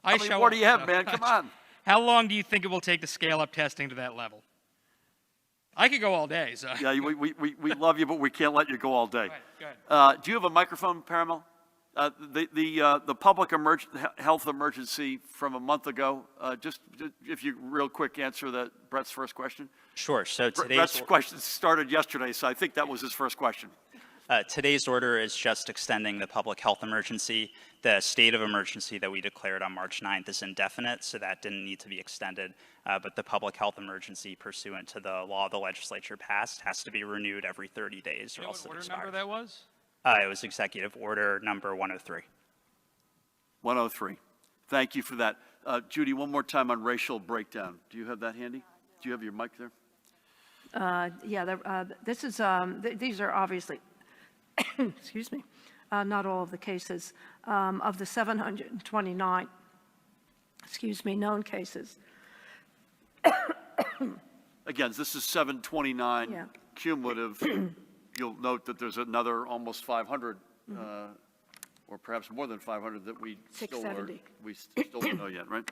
How many more do you have, man? Come on. How long do you think it will take to scale up testing to that level? I could go all day. So. Yeah, we love you, but we can't let you go all day. Go ahead. Do you have a microphone, Paramel? The public health emergency from a month ago, just if you real quick answer Brett's first question. Sure. So Brett's question started yesterday, so I think that was his first question. Today's order is just extending the public health emergency. The state of emergency that we declared on March 9th is indefinite, so that didn't need to be extended. But the public health emergency pursuant to the law the legislature passed has to be renewed every 30 days or else it expires. What order number that was? It was Executive Order number 103. 103. Thank you for that. Judy, one more time on racial breakdown. Do you have that handy? Do you have your mic there? Yeah, these are obviously, excuse me, not all of the cases. Of the 729, known cases. Again, this is 729 Yeah. cumulative. You'll note that there's another almost 500, or perhaps more than 500 that we still 670. don't know yet, right?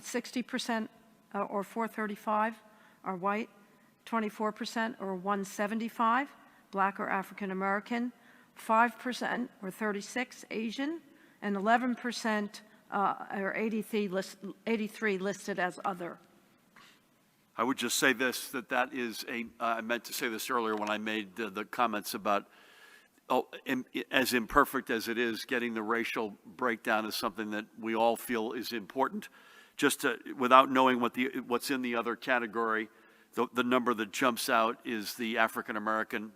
60% or 435 are white, 24% or 175 black or African American, 5% or 36 Asian, and 11% or 83 listed as other. I would just say this, that is I meant to say this earlier when I made the comments about, as imperfect as it is, getting the racial breakdown is something that we all feel is important. Just without knowing what's in the other category, the number that jumps out is the African American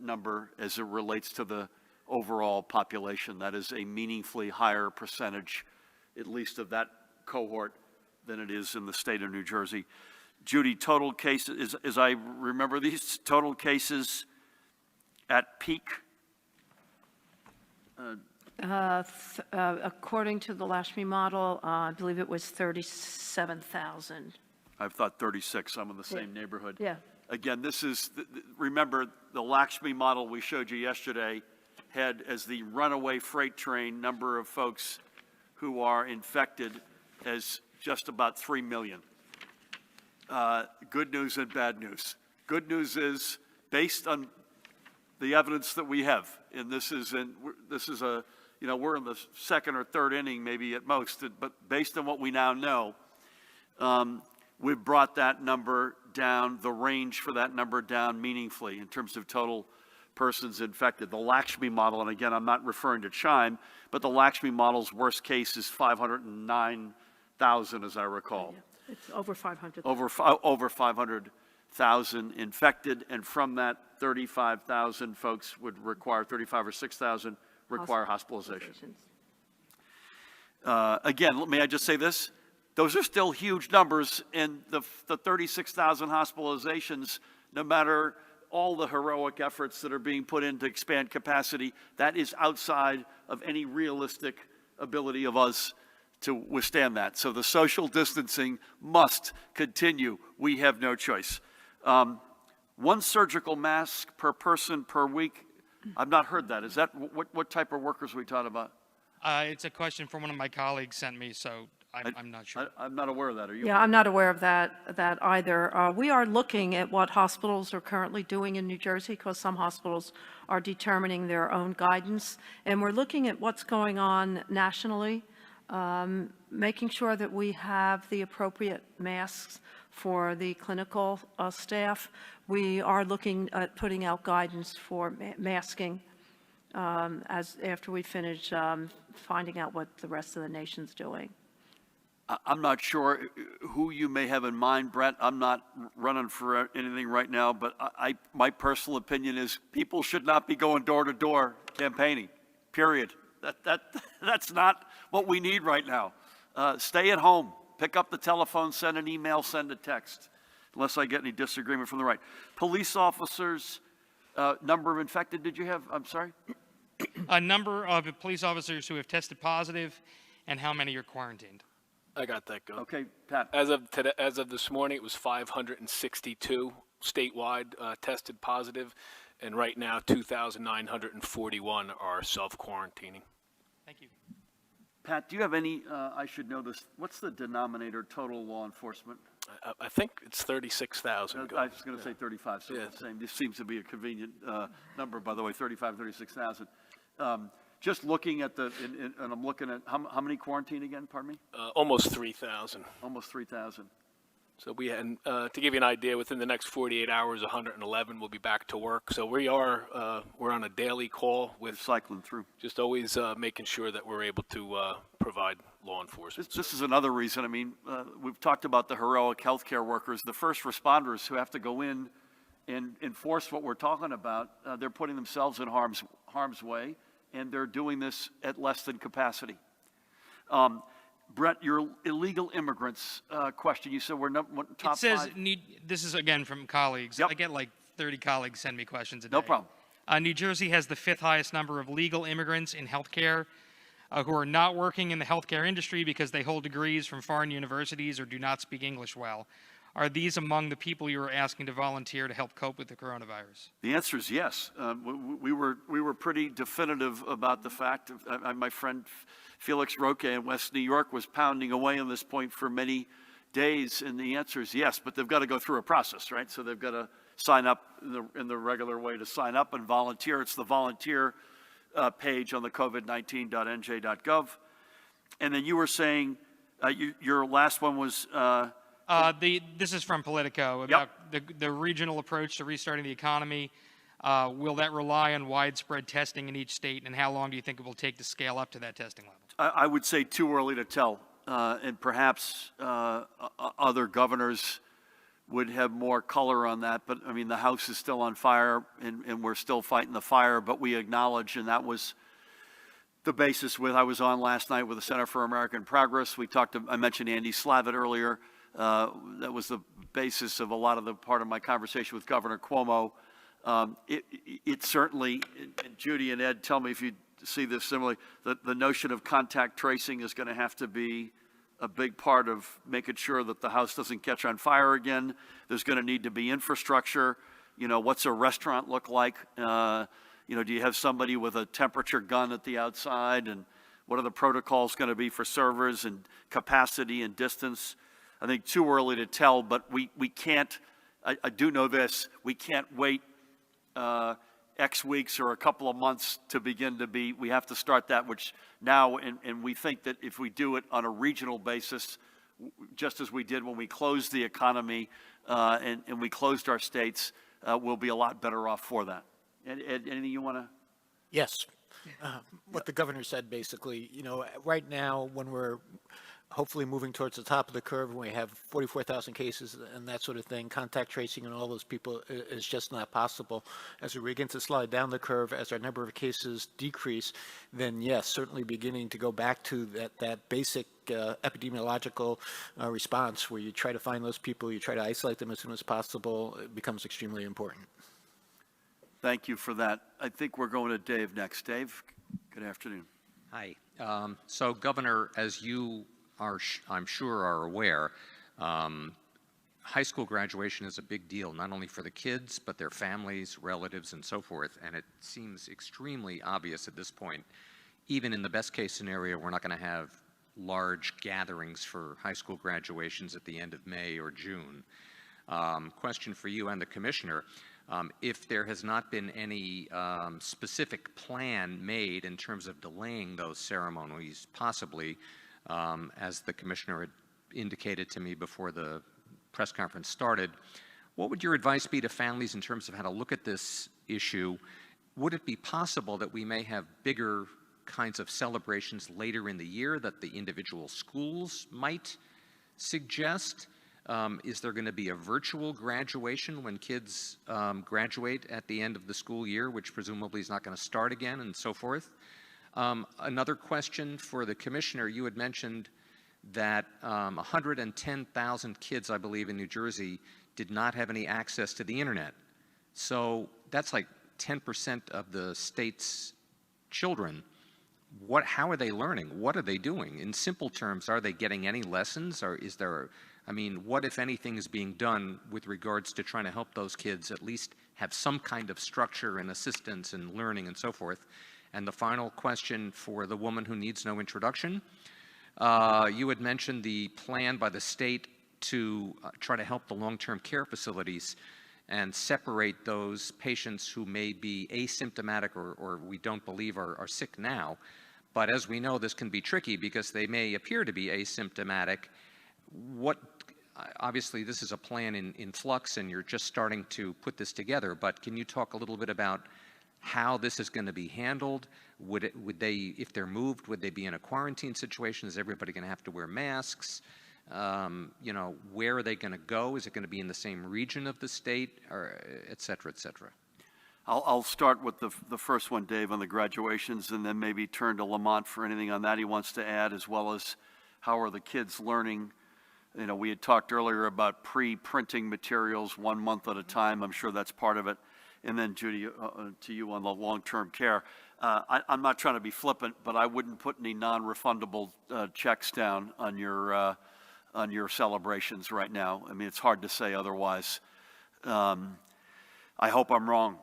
number as it relates to the overall population. That is a meaningfully higher percentage, at least of that cohort, than it is in the state of New Jersey. Judy, total cases, as I remember these, total cases at peak? According to the Lashmi model, I believe it was 37,000. I've thought 36. I'm in the same neighborhood. Yeah. Again, this is, remember, the Lakshmi model we showed you yesterday had as the runaway freight train number of folks who are infected as just about 3 million. Good news and bad news. Good news is, based on the evidence that we have, and this is a, we're in the second or third inning maybe at most, but based on what we now know, we've brought that number down, the range for that number down meaningfully in terms of total persons infected. The Lakshmi model, and again, I'm not referring to Chime, but the Lakshmi model's worst case is 509,000, as I recall. Yeah, it's over 500. Over 500,000 infected, and from that, 35,000 folks would require, 35 or 6,000 require hospitalization. Again, may I just say this? Those are still huge numbers, and the 36,000 hospitalizations, no matter all the heroic efforts that are being put in to expand capacity, that is outside of any realistic ability of us to withstand that. So the social distancing must continue. We have no choice. 1 surgical mask per person per week. I've not heard that. Is that, what type of workers are we talking about? It's a question from one of my colleagues sent me, so I'm not sure. I'm not aware of that. Are you? Yeah, I'm not aware of that either. We are looking at what hospitals are currently doing in New Jersey, because some hospitals are determining their own guidance, and we're looking at what's going on nationally, making sure that we have the appropriate masks for the clinical staff. We are looking at putting out guidance for masking after we finish finding out what the rest of the nation's doing. I'm not sure who you may have in mind, Brett. I'm not running for anything right now, but my personal opinion is people should not be going door to door campaigning, period. That's not what we need right now. Stay at home, pick up the telephone, send an email, send a text, unless I get any disagreement from the right. Police officers, number of infected, did you have? I'm sorry? A number of police officers who have tested positive, and how many are quarantined? I got that, Gov. Okay, Pat. As of today, as of this morning, it was 562 statewide tested positive, and right now 2,941 are self-quarantining. Thank you. Pat, do you have any, I should know this, what's the denominator total law enforcement? I think it's 36,000. I was going to say 35, so Yeah. it's the same. This seems to be a convenient number, by the way, 35, 36,000. Just looking at and I'm looking at, how many quarantine again, pardon me? Almost 3,000. Almost 3,000. So we had, to give you an idea, within the next 48 hours, 111 will be back to work. So we're on a daily call with Cycling through. just always making sure that we're able to provide law enforcement. This is another reason. I mean, we've talked about the heroic healthcare workers, the first responders who have to go in and enforce what we're talking about. They're putting themselves in harm's way, and they're doing this at less than capacity. Brett, your illegal immigrants question, you said we're top It says, five. this is again from colleagues. Yep. I get like 30 colleagues send me questions a day. No problem. New Jersey has the 5th highest number of legal immigrants in healthcare who are not working in the healthcare industry because they hold degrees from foreign universities or do not speak English well. Are these among the people you are asking to volunteer to help cope with the coronavirus? The answer is yes. We were pretty definitive about the fact. My friend Felix Roque in West New York was pounding away on this point for many days, and the answer is yes. But they've got to go through a process, right? So they've got to sign up in the regular way to sign up and volunteer. It's the volunteer page on the COVID-19.nj.gov. And then you were saying your last one was. This is from Politico about the regional approach to restarting the economy. Will that rely on widespread testing in each state, and how long do you think it will take to scale up to that testing level? I would say too early to tell, and perhaps other governors would have more color on that. But I mean, the House is still on fire, and we're still fighting the fire. But we acknowledge, and that was the basis I was on last night with the Center for American Progress. I mentioned Andy Slavitt earlier. That was the basis of a lot of the part of my conversation with Governor Cuomo. It certainly, and Judy and Ed, tell me if you see this similarly, the notion of contact tracing is going to have to be a big part of making sure that the house doesn't catch on fire again. There's going to need to be infrastructure. You know, what's a restaurant look like? You know, do you have somebody with a temperature gun at the outside? And what are the protocols going to be for servers and capacity and distance? I think too early to tell, but we can't, I do know this, we can't wait X weeks or a couple of months to begin to be, we have to start that, which now, and we think that if we do it on a regional basis, just as we did when we closed the economy and we closed our states, we'll be a lot better off for that. Ed, anything you want to? Yes. What the governor said, basically, you know, right now when we're hopefully moving towards the top of the curve and we have 44,000 cases and that sort of thing, contact tracing and all those people is just not possible. As we begin to slide down the curve, as our number of cases decrease, then yes, certainly beginning to go back to that basic epidemiological response where you try to find those people, you try to isolate them as soon as possible, it becomes extremely important. Thank you for that. I think we're going to Dave next. Dave, good afternoon. Hi. So, Governor, as you are, I'm sure, are aware, high school graduation is a big deal, not only for the kids, but their families, relatives, and so forth. And it seems extremely obvious at this point, even in the best case scenario, we're not going to have large gatherings for high school graduations at the end of May or June. Question for you and the commissioner. If there has not been any specific plan made in terms of delaying those ceremonies, possibly, as the commissioner had indicated to me before the press conference started, what would your advice be to families in terms of how to look at this issue? Would it be possible that we may have bigger kinds of celebrations later in the year that the individual schools might suggest? Is there going to be a virtual graduation when kids graduate at the end of the school year, which presumably is not going to start again, and so forth? Another question for the commissioner. You had mentioned that 110,000 kids, I believe, in New Jersey did not have any access to the internet. So that's like 10% of the state's children. How are they learning? What are they doing? In simple terms, are they getting any lessons? Or is there, I mean, what, if anything, is being done with regards to trying to help those kids at least have some kind of structure and assistance and learning and so forth? And the final question for the woman who needs no introduction. You had mentioned the plan by the state to try to help the long-term care facilities and separate those patients who may be asymptomatic or we don't believe are sick now. But as we know, this can be tricky because they may appear to be asymptomatic. Obviously, this is a plan in flux and you're just starting to put this together, but can you talk a little bit about how this is going to be handled? Would they, if they're moved, would they be in a quarantine situation? Is everybody going to have to wear masks? You know, where are they going to go? Is it going to be in the same region of the state, or et cetera, et cetera? I'll start with the first one, Dave, on the graduations, and then maybe turn to Lamont for anything on that he wants to add, as well as how are the kids learning. You know, we had talked earlier about pre-printing materials 1 month at a time. I'm sure that's part of it. And then, Judy, to you on the long-term care. I'm not trying to be flippant, but I wouldn't put any non-refundable checks down on your celebrations right now. I mean, it's hard to say otherwise. I hope I'm wrong,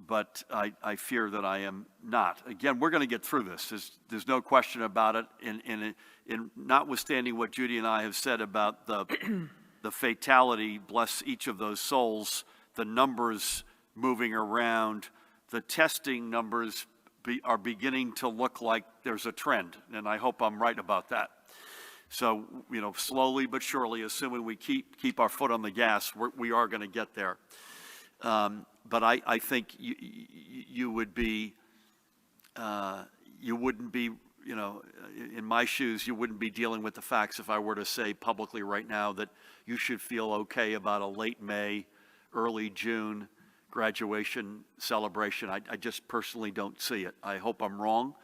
but I fear that I am not. Again, we're going to get through this. There's no question about it. And notwithstanding what Judy and I have said about the fatality, bless each of those souls, the numbers moving around, the testing numbers are beginning to look like there's a trend, and I hope I'm right about that. So, you know, slowly but surely, assuming we keep our foot on the gas, we are going to get there. But I think you wouldn't be, you know, in my shoes, you wouldn't be dealing with the facts if I were to say publicly right now that you should feel okay about a late May, early June graduation celebration. I just personally don't see it. I hope I'm wrong.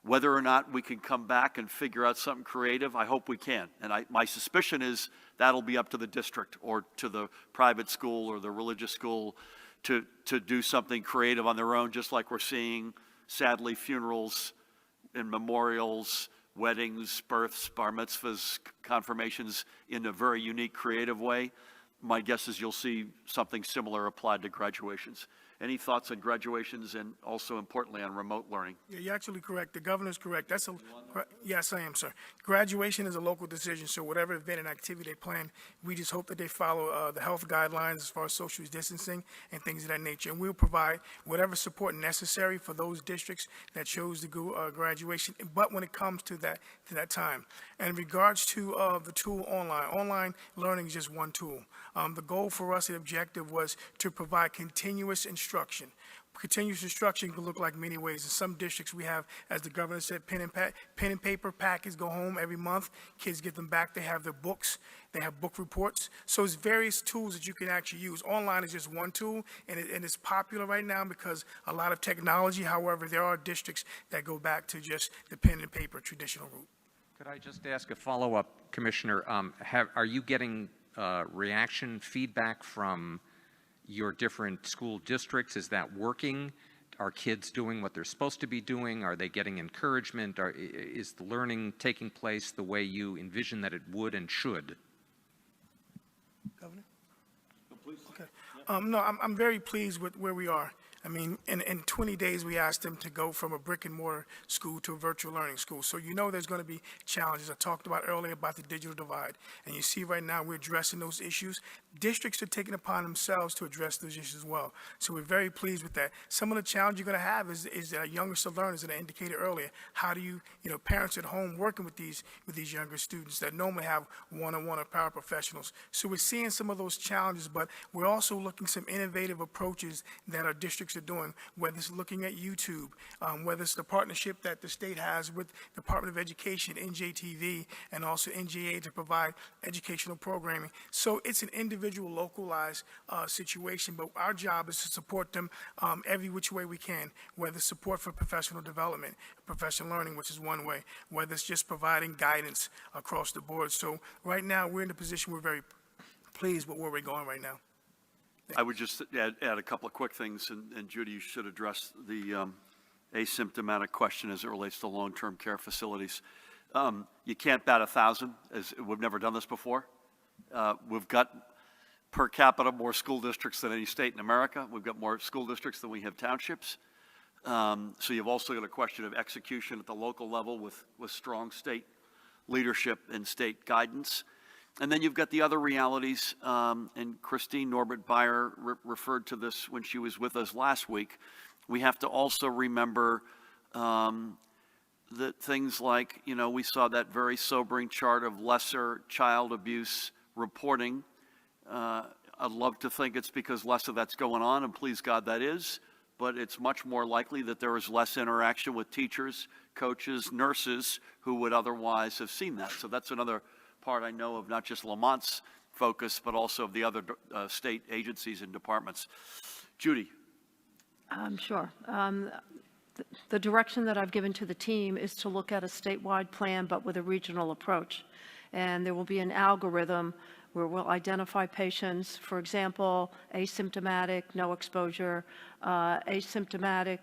Whether or not we can come back and figure out something creative, I hope we can. And my suspicion is that'll be up to the district or to the private school or the religious school to do something creative on their own, just like we're seeing, sadly, funerals and memorials, weddings, births, bar mitzvahs, confirmations in a very unique, creative way. My guess is you'll see something similar applied to graduations. Any thoughts on graduations and also importantly on remote learning? Yeah, you're actually correct. The governor's correct. Yes, I am, sir. Graduation is a local decision, so whatever event and activity they plan, we just hope that they follow the health guidelines as far as social distancing and things of that nature. And we'll provide whatever support necessary for those districts that chose to go graduation. But when it comes to that time, and in regards to the tool online learning is just one tool. The goal for us, the objective was to provide continuous instruction. Continuous instruction can look like many ways. In some districts, we have, as the governor said, pen and paper packets go home every month. Kids get them back. They have their books. They have book reports. So it's various tools that you can actually use. Online is just one tool, and it's popular right now because a lot of technology. However, there are districts that go back to just the pen and paper traditional route. Could I just ask a follow-up, Commissioner? Are you getting reaction, feedback from your different school districts? Is that working? Are kids doing what they're supposed to be doing? Are they getting encouragement? Is the learning taking place the way you envision that it would and should? Governor? Okay. No, I'm very pleased with where we are. I mean, in 20 days, we asked them to go from a brick and mortar school to a virtual learning school. So you know there's going to be challenges. I talked about earlier about the digital divide. And you see right now we're addressing those issues. Districts are taking upon themselves to address those issues as well. So we're very pleased with that. Some of the challenge you're going to have is youngest of learners that I indicated earlier. How do you, parents at home working with these younger students that normally have one-on-one or paraprofessionals. So we're seeing some of those challenges, but we're also looking some innovative approaches that our districts are doing, whether it's looking at YouTube, whether it's the partnership that the state has with the Department of Education, NJTV, and also NJA to provide educational programming. So it's an individual, localized situation, but our job is to support them every which way we can, whether it's support for professional development, professional learning, which is one way, whether it's just providing guidance across the board. So right now, we're in a position we're very pleased with where we're going right now. I would just add a couple of quick things, and Judy, you should address the asymptomatic question as it relates to long-term care facilities. You can't bat 1,000, as we've never done this before. We've got per capita more school districts than any state in America. We've got more school districts than we have townships. So you've also got a question of execution at the local level with strong state leadership and state guidance. And then you've got the other realities, and Christine Norbert-Beyer referred to this when she was with us last week. We have to also remember that things like, we saw that very sobering chart of lesser child abuse reporting. I'd love to think it's because less of that's going on, and please God that is, but it's much more likely that there is less interaction with teachers, coaches, nurses who would otherwise have seen that. So that's another part I know of not just Lamont's focus, but also of the other state agencies and departments. Judy. Sure. The direction that I've given to the team is to look at a statewide plan, but with a regional approach. And there will be an algorithm where we'll identify patients, for example, asymptomatic, no exposure, asymptomatic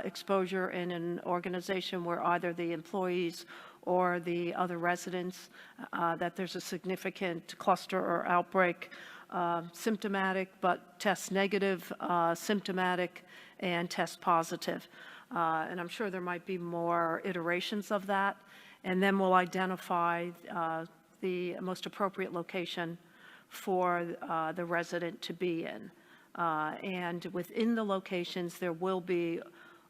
exposure in an organization where either the employees or the other residents, that there's a significant cluster or outbreak, symptomatic but test negative, symptomatic, and test positive. And I'm sure there might be more iterations of that. And then we'll identify the most appropriate location for the resident to be in. And within the locations, there will be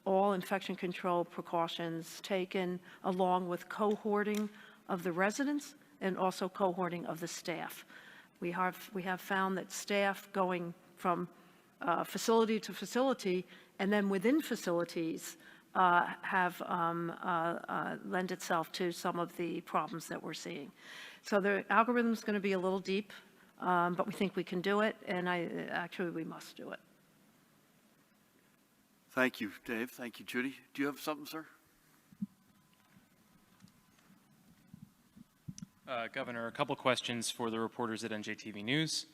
all infection control precautions taken, along with cohorting of the residents and also cohorting of the staff. We have found that staff going from facility to facility and then within facilities have lend itself to some of the problems that we're seeing. So the algorithm is going to be a little deep, but we think we can do it, and actually we must do it. Thank you, Dave. Thank you, Judy. Do you have something, sir? Governor, a couple questions for the reporters at NJTV News.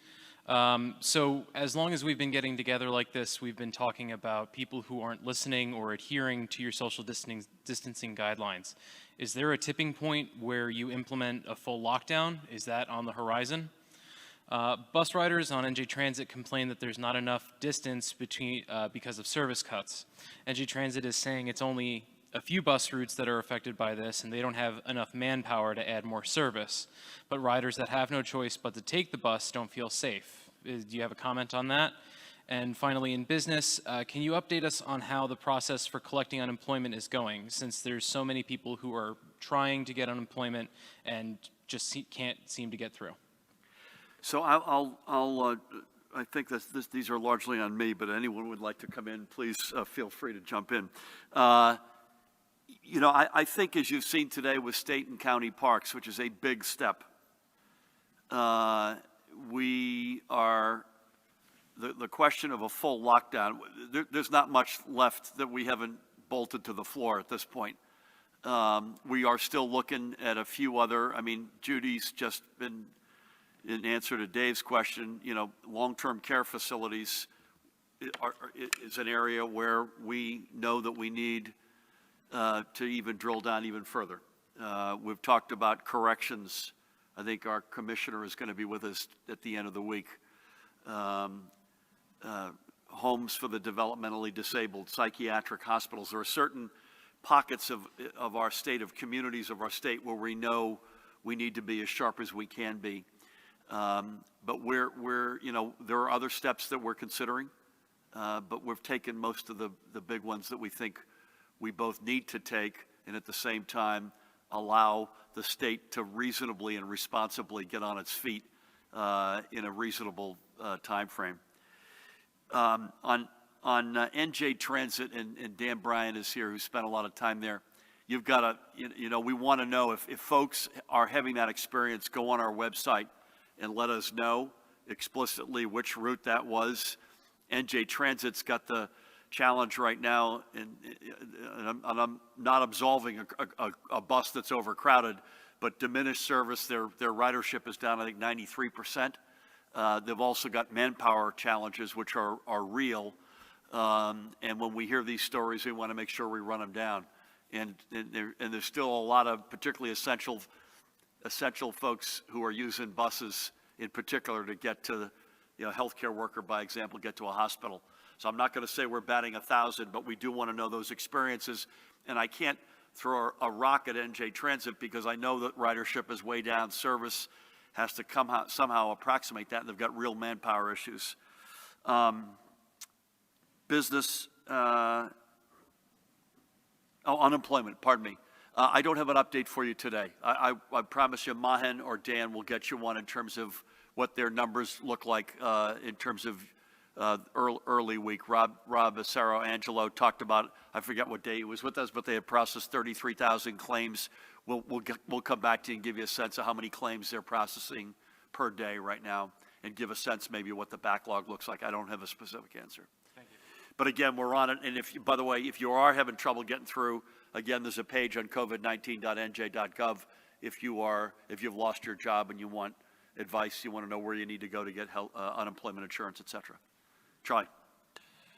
So as long as we've been getting together like this, we've been talking about people who aren't listening or adhering to your social distancing guidelines. Is there a tipping point where you implement a full lockdown? Is that on the horizon? Bus riders on NJ Transit complain that there's not enough distance between because of service cuts. NJ Transit is saying it's only a few bus routes that are affected by this, and they don't have enough manpower to add more service. But riders that have no choice but to take the bus don't feel safe. Do you have a comment on that? And finally, in business, can you update us on how the process for collecting unemployment is going, since there's so many people who are trying to get unemployment and just can't seem to get through? So I think that these are largely on me, but anyone who would like to come in, please feel free to jump in. I think as you've seen today with state and county parks, which is a big step, we are, the question of a full lockdown, there's not much left that we haven't bolted to the floor at this point. We are still looking at a few other, Judy's just been, in answer to Dave's question, long-term care facilities is an area where we know that we need to even drill down even further. We've talked about corrections I think our commissioner is going to be with us at the end of the week. Homes for the developmentally disabled, psychiatric hospitals. There are certain pockets of our state, of communities of our state, where we know we need to be as sharp as we can be. But there are other steps that we're considering, but we've taken most of the big ones that we think we both need to take, and at the same time allow the state to reasonably and responsibly get on its feet in a reasonable time frame. On NJ Transit, and Dan Bryan is here, who spent a lot of time there. You've got to, we want to know if folks are having that experience, go on our website and let us know explicitly which route that was. NJ Transit's got the challenge right now, and I'm not absolving a bus that's overcrowded, but diminished service. Their ridership is down, I think, 93%. They've also got manpower challenges, which are real. And when we hear these stories, we want to make sure we run them down. And there's still a lot of particularly essential folks who are using buses in particular to get to, healthcare worker, by example, get to a hospital. So I'm not going to say we're batting 1,000, but we do want to know those experiences. And I can't throw a rock at NJ Transit because I know that ridership is way down. Service has to somehow approximate that, and they've got real manpower issues. Unemployment, pardon me. I don't have an update for you today. I promise you Mahen or Dan will get you one in terms of what their numbers look like in terms of early week. Rob Acero Angelo talked about, I forget what day he was with us, but they had processed 33,000 claims. We'll come back to you and give you a sense of how many claims they're processing per day right now, and give a sense maybe what the backlog looks like. I don't have a specific answer. Thank you. But again, we're on it. And by the way, if you are having trouble getting through, again, there's a page on covid19.nj.gov. If you've lost your job and you want advice, you want to know where you need to go to get unemployment insurance, et cetera. Troy.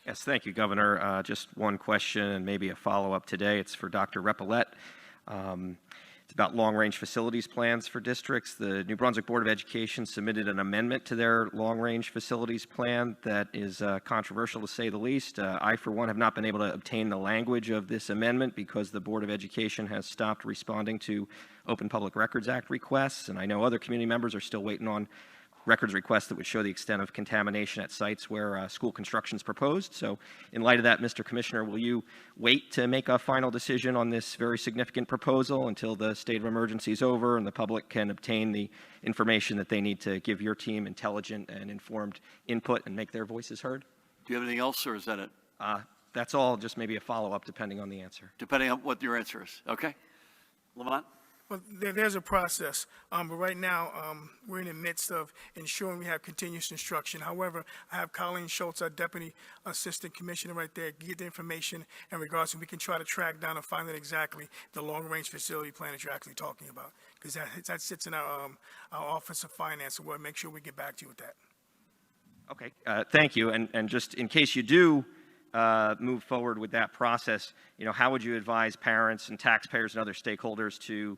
Yes, thank you, Governor. Just one question and maybe a follow-up today. It's for Dr. Repillette. It's about long-range facilities plans for districts. The New Brunswick Board of Education submitted an amendment to their long-range facilities plan that is controversial, to say the least. I, for one, have not been able to obtain the language of this amendment because the Board of Education has stopped responding to Open Public Records Act requests, and I know other community members are still waiting on records requests that would show the extent of contamination at sites where school construction is proposed. So in light of that, Mr. Commissioner, will you wait to make a final decision on this very significant proposal until the state of emergency is over and the public can obtain the information that they need to give your team intelligent and informed input and make their voices heard? Do you have anything else, or is that it? That's all, just maybe a follow-up depending on the answer. Depending on what your answer is. Okay. Lamont? Well, there's a process, but right now we're in the midst of ensuring we have continuous instruction. However, I have Colleen Schultz, our Deputy Assistant Commissioner, right there, get the information in regards to, we can try to track down and find out exactly the long-range facility plan that you're actually talking about, because that sits in our Office of Finance, and we'll make sure we get back to you with that. Okay, thank you. And just in case you do move forward with that process, how would you advise parents and taxpayers and other stakeholders to,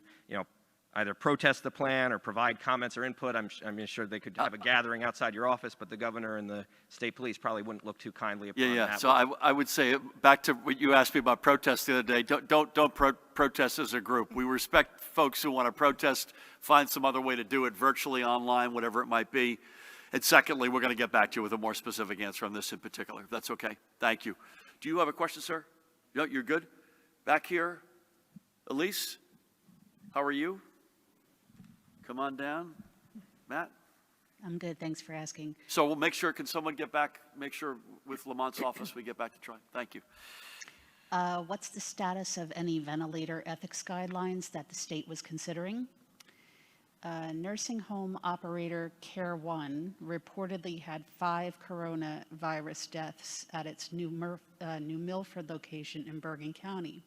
either protest the plan or provide comments or input? I'm sure they could have a gathering outside your office, but the governor and the state police probably wouldn't look too kindly upon that. So I would say, back to what you asked me about protests the other day, don't protest as a group. We respect folks who want to protest, find some other way to do it, virtually, online, whatever it might be. And secondly, we're going to get back to you with a more specific answer on this in particular, if that's okay. Thank you. Do you have a question, sir? No, you're good? Back here. Elise, how are you? Come on down. Matt? I'm good, thanks for asking. So we'll make sure, can someone get back, make sure with Lamont's office we get back to Troy. Thank you. What's the status of any ventilator ethics guidelines that the state was considering? Nursing home operator Care One reportedly had 5 coronavirus deaths at its New Milford location in Bergen County.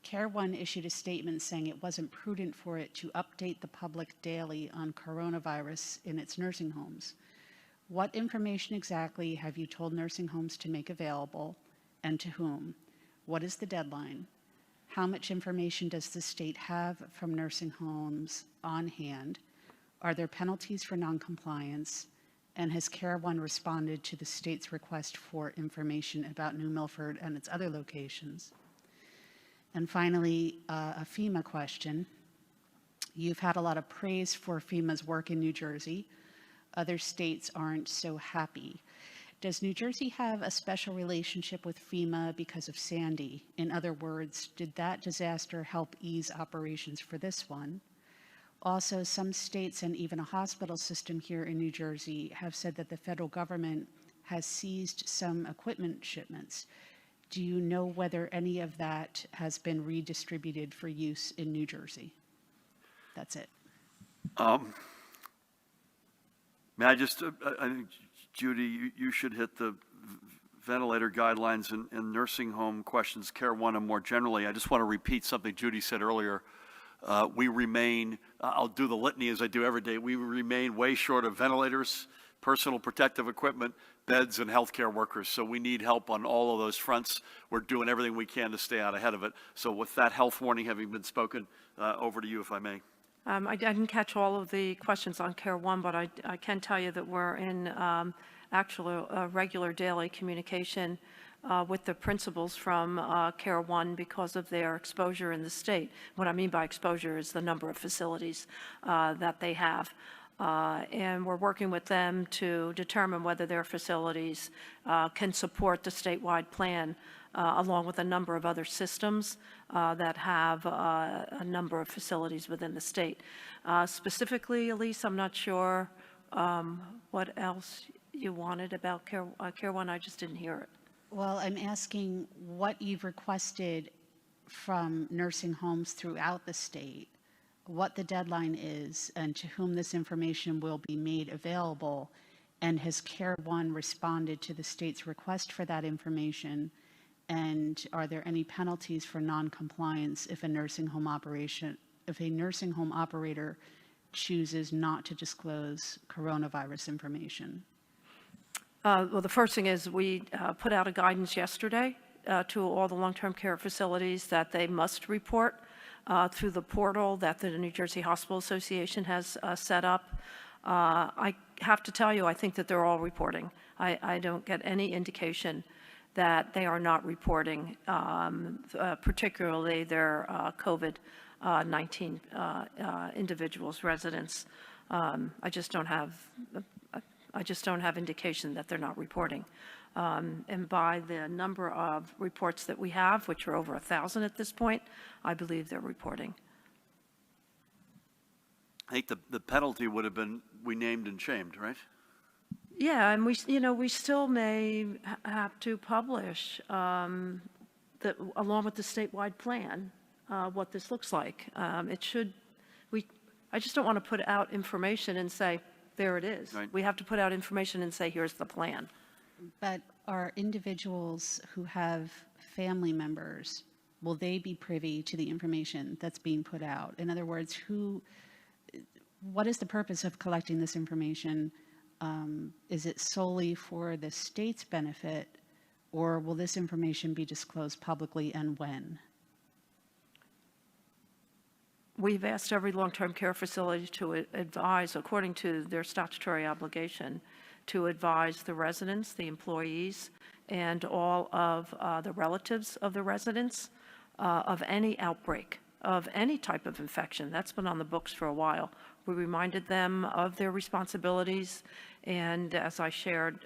Care One issued a statement saying it wasn't prudent for it to update the public daily on coronavirus in its nursing homes. What information exactly have you told nursing homes to make available, and to whom? What is the deadline? How much information does the state have from nursing homes on hand? Are there penalties for noncompliance? And has Care One responded to the state's request for information about New Milford and its other locations? And finally, a FEMA question. You've had a lot of praise for FEMA's work in New Jersey. Other states aren't so happy. Does New Jersey have a special relationship with FEMA because of Sandy? In other words, did that disaster help ease operations for this one? Also, some states and even a hospital system here in New Jersey have said that the federal government has seized some equipment shipments. Do you know whether any of that has been redistributed for use in New Jersey? That's it. May I just, I think, Judy, you should hit the ventilator guidelines and nursing home questions, Care One, and more generally. I just want to repeat something Judy said earlier. We remain, I'll do the litany as I do every day, we remain way short of ventilators, personal protective equipment, beds, and healthcare workers. So we need help on all of those fronts. We're doing everything we can to stay out ahead of it. So with that health warning having been spoken, over to you, if I may. I didn't catch all of the questions on Care One, but I can tell you that we're in actual regular daily communication with the principals from Care One because of their exposure in the state. What I mean by exposure is the number of facilities that they have. And we're working with them to determine whether their facilities can support the statewide plan, along with a number of other systems that have a number of facilities within the state. Specifically, Elise, I'm not sure what else you wanted about Care One. I just didn't hear it. Well, I'm asking what you've requested from nursing homes throughout the state, what the deadline is, and to whom this information will be made available, and has Care One responded to the state's request for that information, and are there any penalties for noncompliance if a nursing home operator chooses not to disclose coronavirus information? Well, the first thing is we put out a guidance yesterday to all the long-term care facilities that they must report through the portal that the New Jersey Hospital Association has set up. I have to tell you, I think that they're all reporting. I don't get any indication that they are not reporting, particularly their COVID-19 individuals, residents. I just don't have indication that they're not reporting. And by the number of reports that we have, which are over 1,000 at this point, I believe they're reporting. I think the penalty would have been we named and shamed, right? Yeah, and we still may have to publish along with the statewide plan what this looks like. I just don't want to put out information and say, there it is. Right. We have to put out information and say, here's the plan. But are individuals who have family members, will they be privy to the information that's being put out? In other words, what is the purpose of collecting this information? Is it solely for the state's benefit, or will this information be disclosed publicly, and when? We've asked every long-term care facility to advise, according to their statutory obligation, to advise the residents, the employees, and all of the relatives of the residents of any outbreak of any type of infection. That's been on the books for a while. We reminded them of their responsibilities, and as I shared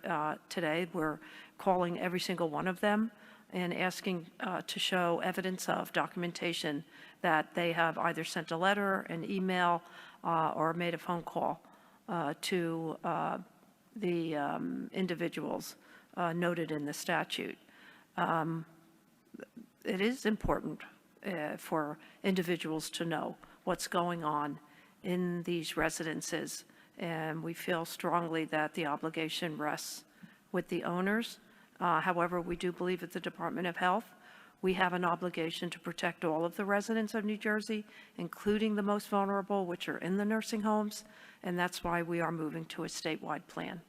today, we're calling every single one of them and asking to show evidence of documentation that they have either sent a letter, an email, or made a phone call to the individuals noted in the statute. It is important for individuals to know what's going on in these residences, and we feel strongly that the obligation rests with the owners. However, we do believe at the Department of Health, we have an obligation to protect all of the residents of New Jersey, including the most vulnerable, which are in the nursing homes, and that's why we are moving to a statewide plan.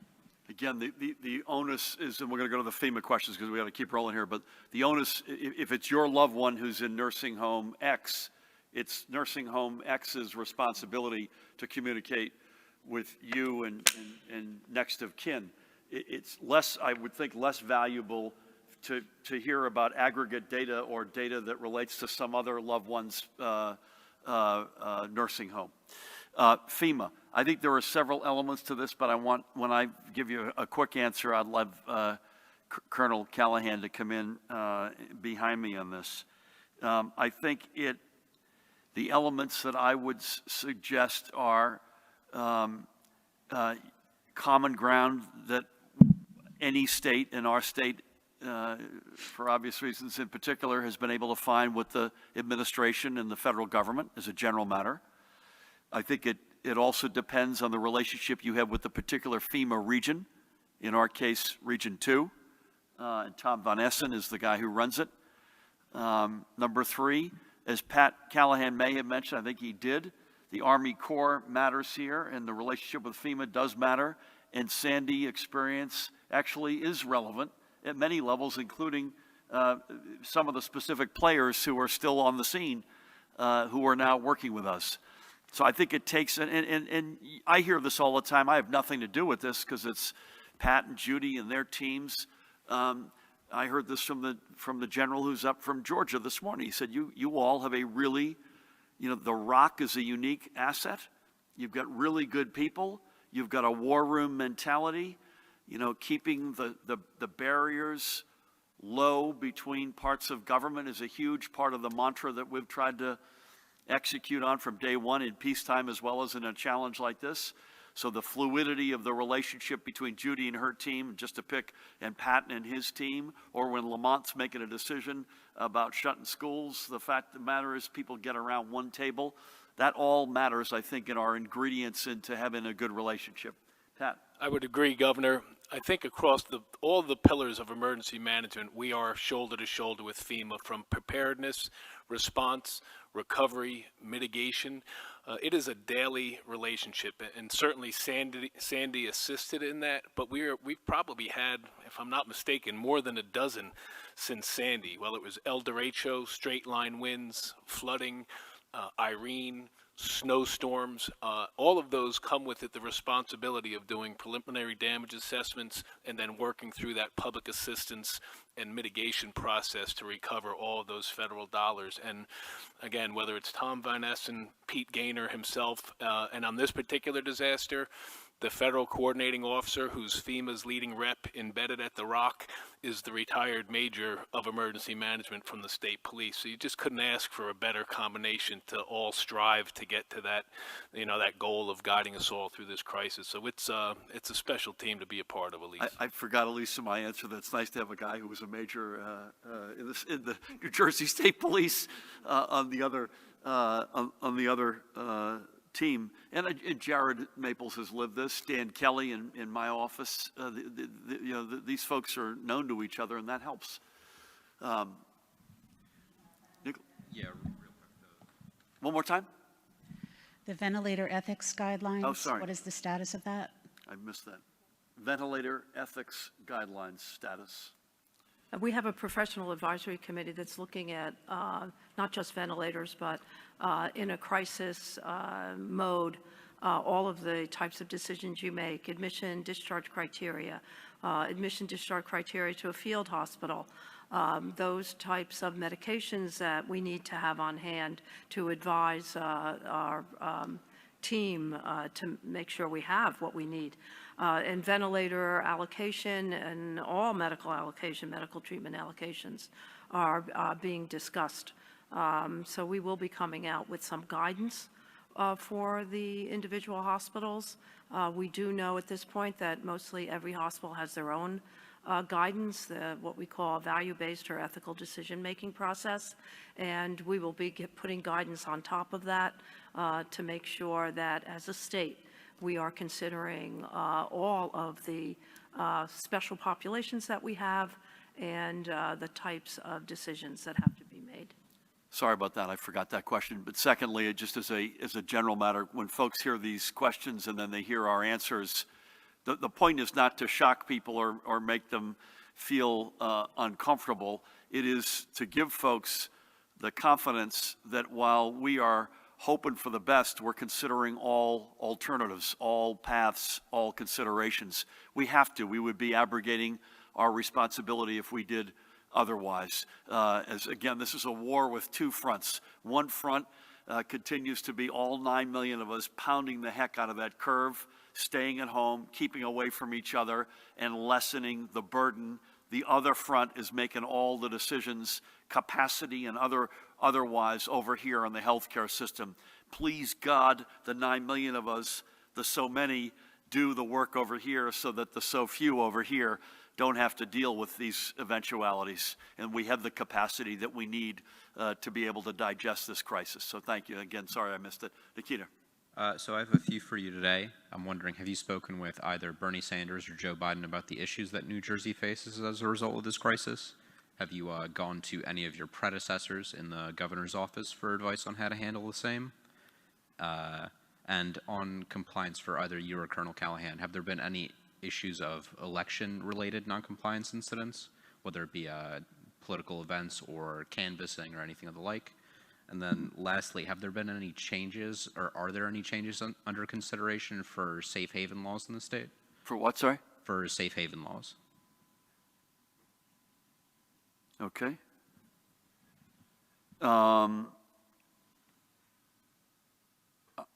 Again, the onus is, and we're going to go to the FEMA questions because we got to keep rolling here, but the onus, if it's your loved one who's in nursing home X, it's nursing home X's responsibility to communicate with you and next of kin. It's less, I would think, less valuable to hear about aggregate data or data that relates to some other loved one's nursing home. FEMA, I think there are several elements to this, but when I give you a quick answer, I'd love Colonel Callahan to come in behind me on this. I think the elements that I would suggest are common ground that any state, and our state, for obvious reasons in particular, has been able to find with the administration and the federal government as a general matter. I think it also depends on the relationship you have with the particular FEMA region, in our case, Region 2, and Tom Von Essen is the guy who runs it. Number 3, as Pat Callahan may have mentioned, I think he did, the Army Corps matters here, and the relationship with FEMA does matter, and Sandy experience actually is relevant at many levels, including some of the specific players who are still on the scene, who are now working with us. So I think it takes, and I hear this all the time. I have nothing to do with this because it's Pat and Judy and their teams. I heard this from the general who's up from Georgia this morning. He said, you all have a really, the Rock is a unique asset. You've got really good people. You've got a war room mentality. Keeping the barriers low between parts of government is a huge part of the mantra that we've tried to execute on from day one in peacetime as well as in a challenge like this. So the fluidity of the relationship between Judy and her team, just to pick, and Patton and his team, or when Lamont's making a decision about shutting schools, the fact of the matter is people get around one table. That all matters, I think, in our ingredients into having a good relationship. Pat? I would agree, Governor. I think across all the pillars of emergency management, we are shoulder to shoulder with FEMA, from preparedness, response, recovery, mitigation. It is a daily relationship, and certainly Sandy assisted in that, but we've probably had, if I'm not mistaken, more than a dozen since Sandy. Well, it was El Derecho, straight line winds, flooding, Irene, snowstorms, all of those come with it the responsibility of doing preliminary damage assessments and then working through that public assistance and mitigation process to recover all of those federal dollars. And again, whether it's Tom Van Essen, Pete Gaynor himself, and on this particular disaster, the federal coordinating officer, who's FEMA's leading rep embedded at the Rock, is the retired major of emergency management from the state police. So you just couldn't ask for a better combination to all strive to get to that, that goal of guiding us all through this crisis. So it's a special team to be a part of, Elise. I forgot, Elisa, my answer. That's nice to have a guy who was a major in the New Jersey State Police on the other team. And Jared Maples has lived this. Dan Kelly in my office. These folks are known to each other, and that helps. Yeah, real quick. One more time? The ventilator ethics guidelines. Oh, sorry. What is the status of that? I missed that. Ventilator ethics guidelines status. We have a professional advisory committee that's looking at not just ventilators, but in a crisis mode, all of the types of decisions you make, admission, discharge criteria to a field hospital, those types of medications that we need to have on hand to advise our team to make sure we have what we need. And ventilator allocation and all medical treatment allocations are being discussed. So we will be coming out with some guidance for the individual hospitals. We do know at this point that mostly every hospital has their own guidance, what we call a value-based or ethical decision-making process, and we will be putting guidance on top of that to make sure that as a state we are considering all of the special populations that we have and the types of decisions that have to be made. Sorry about that. I forgot that question. But secondly, just as a general matter, when folks hear these questions and then they hear our answers, the point is not to shock people or make them feel uncomfortable. It is to give folks the confidence that while we are hoping for the best, we're considering all alternatives, all paths, all considerations. We have to. We would be abrogating our responsibility if we did otherwise. As again, this is a war with two fronts. One front continues to be all 9 million of us pounding the heck out of that curve, staying at home, keeping away from each other, and lessening the burden. The other front is making all the decisions, capacity and otherwise, over here in the healthcare system. Please God, the 9 million of us, the so many, do the work over here so that the so few over here don't have to deal with these eventualities. And we have the capacity that we need to be able to digest this crisis. So thank you. Again, sorry I missed it. Nikita. So I have a few for you today. I'm wondering, have you spoken with either Bernie Sanders or Joe Biden about the issues that New Jersey faces as a result of this crisis? Have you gone to any of your predecessors in the governor's office for advice on how to handle the same? And on compliance for either you or Colonel Callahan, have there been any issues of election-related noncompliance incidents, whether it be political events or canvassing or anything of the like? And then lastly, have there been any changes, or are there any changes under consideration for safe haven laws in the state? For what, sorry? For safe haven laws. Okay.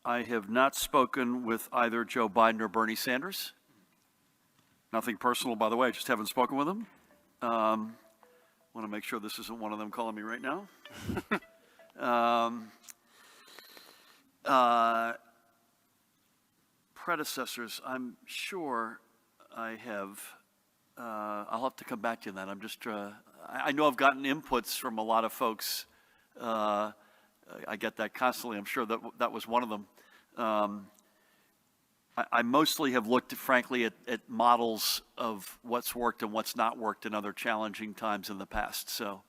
I have not spoken with either Joe Biden or Bernie Sanders. Nothing personal, by the way, I just haven't spoken with them. Want to make sure this isn't one of them calling me right now. Predecessors, I'm sure I have. I'll have to come back to you on that. I'm just, I know I've gotten inputs from a lot of folks. I get that constantly. I'm sure that was one of them. I mostly have looked, frankly, at models of what's worked and what's not worked in other challenging times in the past. So,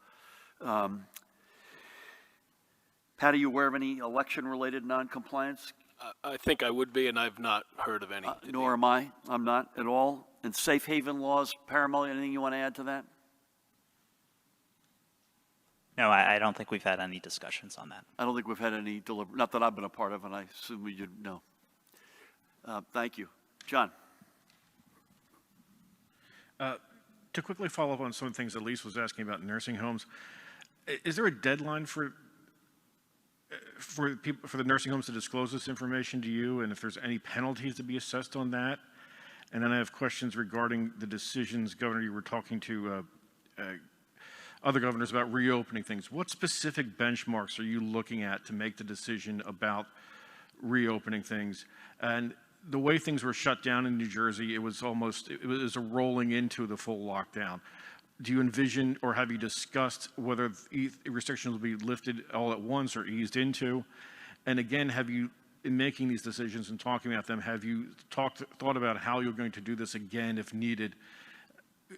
Pat, are you aware of any election-related noncompliance? I think I would be, and I've not heard of any. Nor am I. I'm not at all. And safe haven laws, Paramount, anything you want to add to that? No, I don't think we've had any discussions on that. I don't think we've had any not that I've been a part of, and I assume we didn't know. Thank you. John. To quickly follow up on some of the things that Lisa was asking about nursing homes, is there a deadline for the nursing homes to disclose this information to you, and if there's any penalties to be assessed on that? And then I have questions regarding the decisions, Governor, you were talking to other governors about reopening things. What specific benchmarks are you looking at to make the decision about reopening things? And the way things were shut down in New Jersey, it was a rolling into the full lockdown. Do you envision, or have you discussed whether restrictions will be lifted all at once or eased into? And again, have you, in making these decisions and talking about them, have you thought about how you're going to do this again if needed,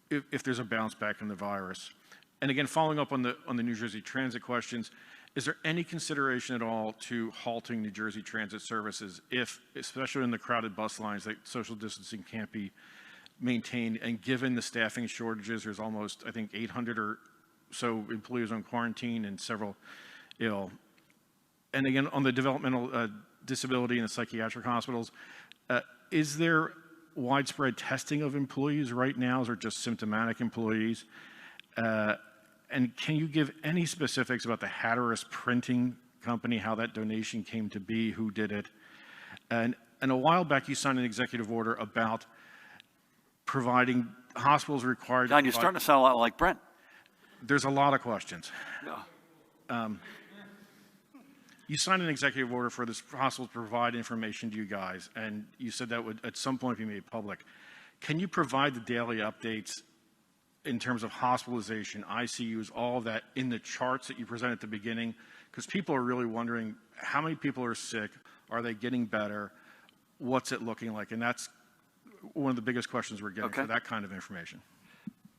if there's a bounce back in the virus? And again, following up on the New Jersey transit questions, is there any consideration at all to halting New Jersey transit services if, especially in the crowded bus lines, that social distancing can't be maintained, and given the staffing shortages, there's almost, I think, 800 or so employees on quarantine and several ill. And again, on the developmental disability in the psychiatric hospitals, is there widespread testing of employees right now, or just symptomatic employees? And can you give any specifics about the Hatteras Printing Company, how that donation came to be, who did it? And a while back, you signed an executive order about providing hospitals required. John, you're starting to sound a lot like Brent. There's a lot of questions. Yeah. You signed an executive order for this hospital to provide information to you guys, and you said that would at some point be made public. Can you provide the daily updates in terms of hospitalization, ICUs, all of that in the charts that you presented at the beginning? Because people are really wondering how many people are sick, are they getting better, what's it looking like? And that's one of the biggest questions we're getting for that kind of information.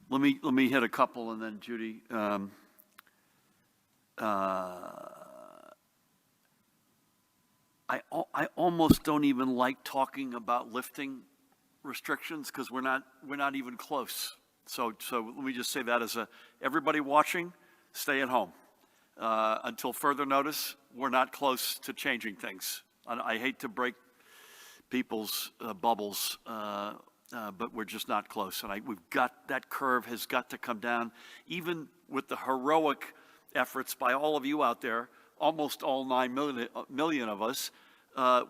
Let me hit a couple, and then Judy. I almost don't even like talking about lifting restrictions because we're not even close. So let me just say that as everybody watching, stay at home. Until further notice, we're not close to changing things. I hate to break people's bubbles, but we're just not close. And that curve has got to come down, even with the heroic efforts by all of you out there, almost all 9 million of us.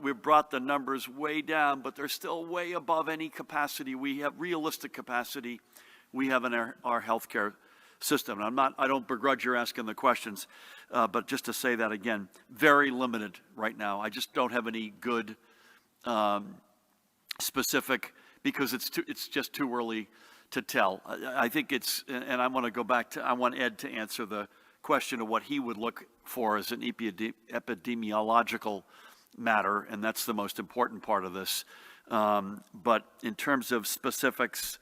We've brought the numbers way down, but they're still way above any capacity we have, realistic capacity we have in our healthcare system. And I don't begrudge your asking the questions, but just to say that again, very limited right now. I just don't have any good specific, because it's just too early to tell. I think and I want to go back to, I want Ed to answer the question of what he would look for as an epidemiological matter, and that's the most important part of this. But in terms of specifics,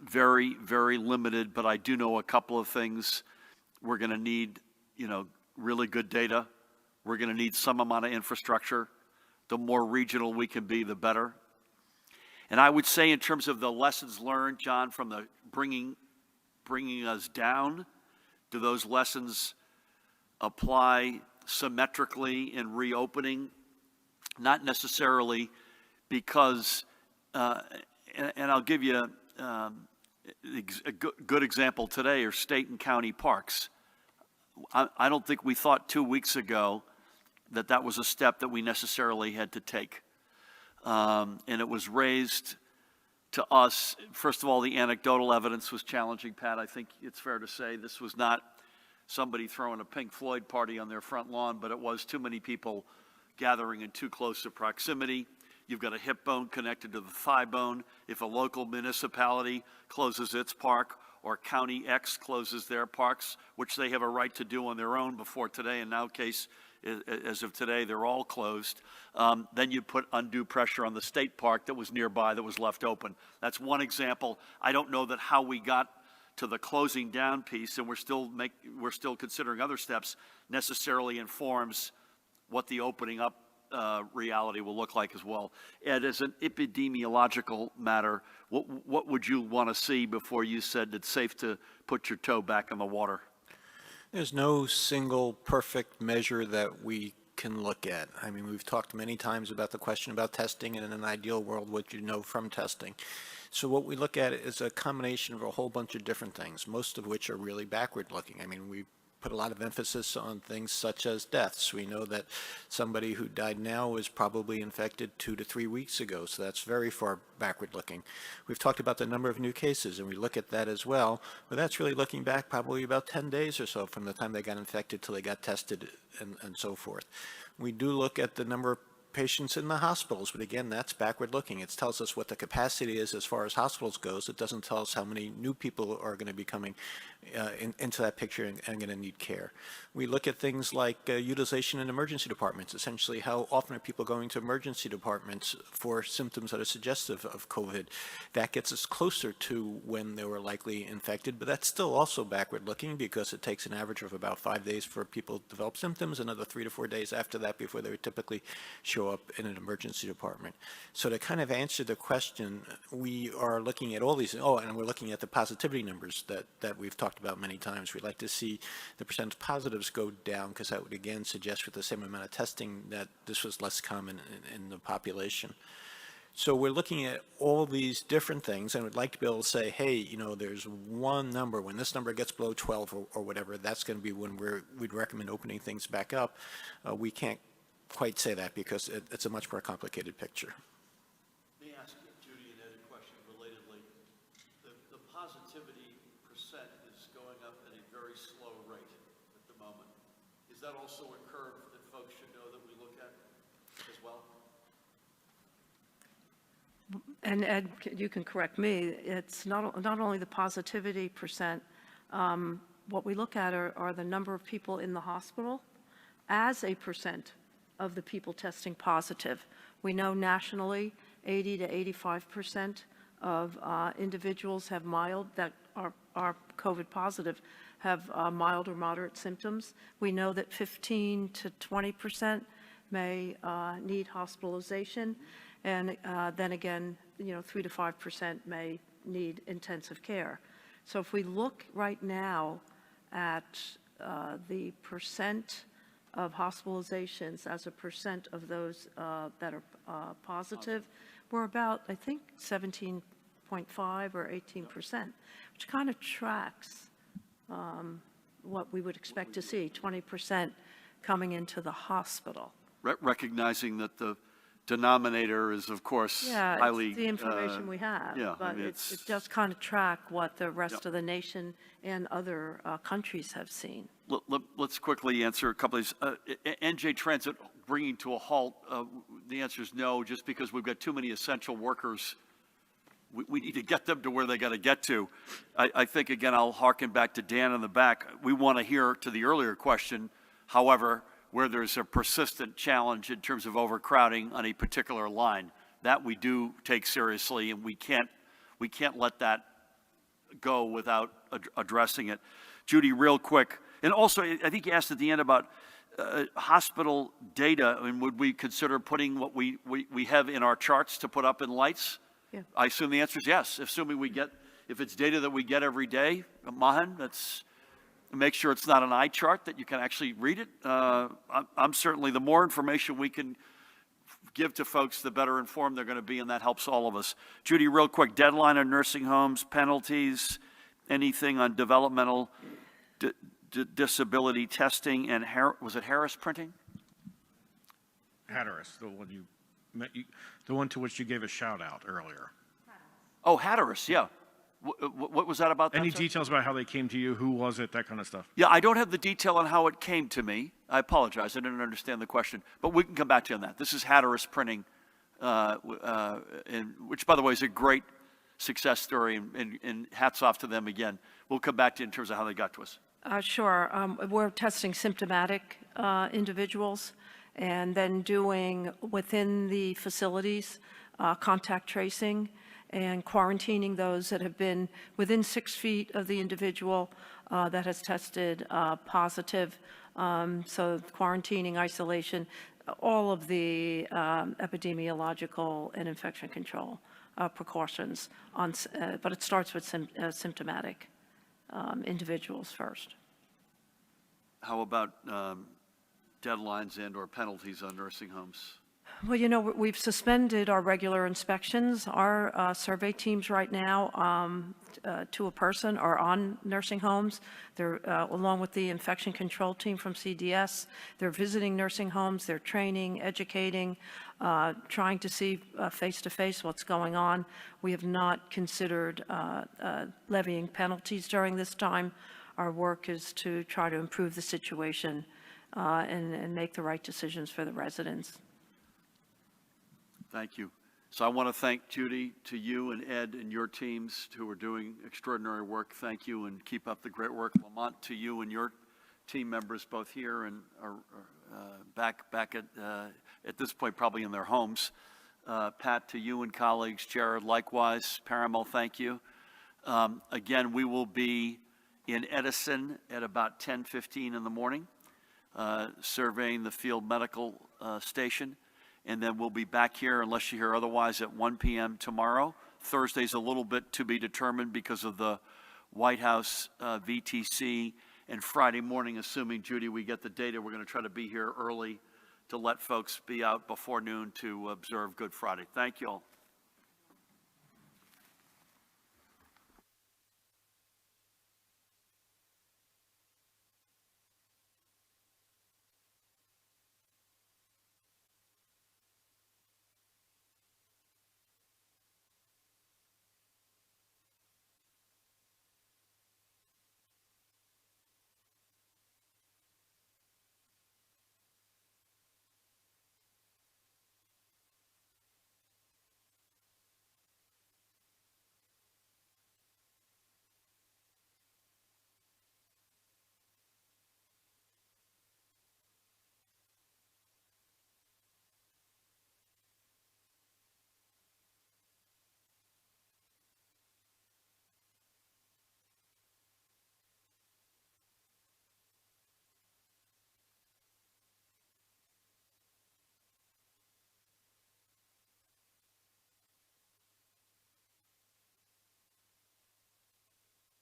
very, very limited, but I do know a couple of things. We're going to need, really good data. We're going to need some amount of infrastructure. The more regional we can be, the better. And I would say in terms of the lessons learned, John, from the bringing us down, do those lessons apply symmetrically in reopening? Not necessarily, because, and I'll give you a good example today are state and county parks. I don't think we thought 2 weeks ago that was a step that we necessarily had to take. And it was raised to us, first of all, the anecdotal evidence was challenging, Pat. I think it's fair to say this was not somebody throwing a Pink Floyd party on their front lawn, but it was too many people gathering in too close a proximity. You've got a hip bone connected to the thigh bone. If a local municipality closes its park, or County X closes their parks, which they have a right to do on their own before today, in our case, as of today, they're all closed, then you put undue pressure on the state park that was nearby, that was left open. That's one example. I don't know that how we got to the closing down piece, and we're still considering other steps, necessarily informs what the opening up reality will look like as well. Ed, as an epidemiological matter, what would you want to see before you said it's safe to put your toe back in the water? There's no single perfect measure that we can look at. I mean, we've talked many times about the question about testing, and in an ideal world, what you know from testing. So what we look at is a combination of a whole bunch of different things, most of which are really backward looking. I mean, we put a lot of emphasis on things such as deaths. We know that somebody who died now was probably infected 2 to 3 weeks ago, so that's very far backward looking. We've talked about the number of new cases, and we look at that as well, but that's really looking back probably about 10 days or so from the time they got infected till they got tested and so forth. We do look at the number of patients in the hospitals, but again, that's backward looking. It tells us what the capacity is as far as hospitals goes. It doesn't tell us how many new people are going to be coming into that picture and going to need care. We look at things like utilization in emergency departments, essentially how often are people going to emergency departments for symptoms that are suggestive of COVID. That gets us closer to when they were likely infected, but that's still also backward looking because it takes an average of about 5 days for people to develop symptoms, another 3 to 4 days after that before they would typically show up in an emergency department. So to kind of answer the question, we are looking at all these, and we're looking at the positivity numbers that we've talked about many times. We'd like to see the percent of positives go down because that would again suggest with the same amount of testing that this was less common in the population. So we're looking at all these different things, and we'd like to be able to say, hey, there's one number. When this number gets below 12 or whatever, that's going to be when we'd recommend opening things back up. We can't quite say that because it's a much more complicated picture. Let me ask Judy and Ed a question relatedly. The positivity percent is going up at a very slow rate at the moment. Is that also a curve that folks should know that we look at as well? And Ed, you can correct me, it's not only the positivity percent, what we look at are the number of people in the hospital as a percent of the people testing positive. We know nationally 80 to 85% of individuals have that are COVID positive have mild or moderate symptoms. We know that 15 to 20% may need hospitalization, and then again, 3 to 5% may need intensive care. So if we look right now at the percent of hospitalizations as a percent of those that are positive, we're about, I think, 17.5 or 18%, which kind of tracks what we would expect to see, 20% coming into the hospital. Recognizing that the denominator is, of course, Yeah, highly... it's the information we have, yeah, but I mean, it does kind of track what the rest of the nation and other countries have seen. Let's quickly answer a couple of these. NJ Transit bringing to a halt, the answer is no, just because we've got too many essential workers. We need to get them to where they got to get to. I think, again, I'll harken back to Dan in the back. We want to hear to the earlier question, however, where there's a persistent challenge in terms of overcrowding on a particular line. That we do take seriously, and we can't let that go without addressing it. Judy, real quick, and also I think you asked at the end about hospital data. I mean, would we consider putting what we have in our charts to put up in lights? Yeah. I assume the answer is yes, assuming if it's data that we get every day. Mahan, make sure it's not an eye chart, that you can actually read it. I'm certainly, the more information we can give to folks, the better informed they're going to be, and that helps all of us. Judy, real quick, deadline on nursing homes, penalties, anything on developmental disability testing, and was it Harris Printing? Hatteras, the one to which you gave a shout out earlier. Oh, Hatteras, yeah. What was that about? Any details about how they came to you? Who was it? That kind of stuff. Yeah, I don't have the detail on how it came to me. I apologize. I didn't understand the question. But we can come back to you on that. This is Hatteras Printing, which, by the way, is a great success story, and hats off to them again. We'll come back to you in terms of how they got to us. Sure. We're testing symptomatic individuals and then doing within the facilities contact tracing and quarantining those that have been within 6 feet of the individual that has tested positive. So quarantining, isolation, all of the epidemiological and infection control precautions, but it starts with symptomatic individuals first. How about deadlines and or penalties on nursing homes? Well, you know, we've suspended our regular inspections. Our survey teams right now, to a person, are on nursing homes. They're, along with the infection control team from CDS, they're visiting nursing homes, they're training, educating, trying to see face-to-face what's going on. We have not considered levying penalties during this time. Our work is to try to improve the situation and make the right decisions for the residents. Thank you. So I want to thank Judy, to you and Ed and your teams who are doing extraordinary work. Thank you, and keep up the great work. Lamont, to you and your team members, both here and back at this point probably in their homes. Pat, to you and colleagues. Jared, likewise. Parimal, thank you. Again, we will be in Edison at about 10:15 in the morning, surveying the field medical station. And then we'll be back here, unless you hear otherwise, at 1 p.m. tomorrow. Thursday's a little bit to be determined because of the White House VTC. And Friday morning, assuming, Judy, we get the data, we're going to try to be here early to let folks be out before noon to observe Good Friday. Thank you all.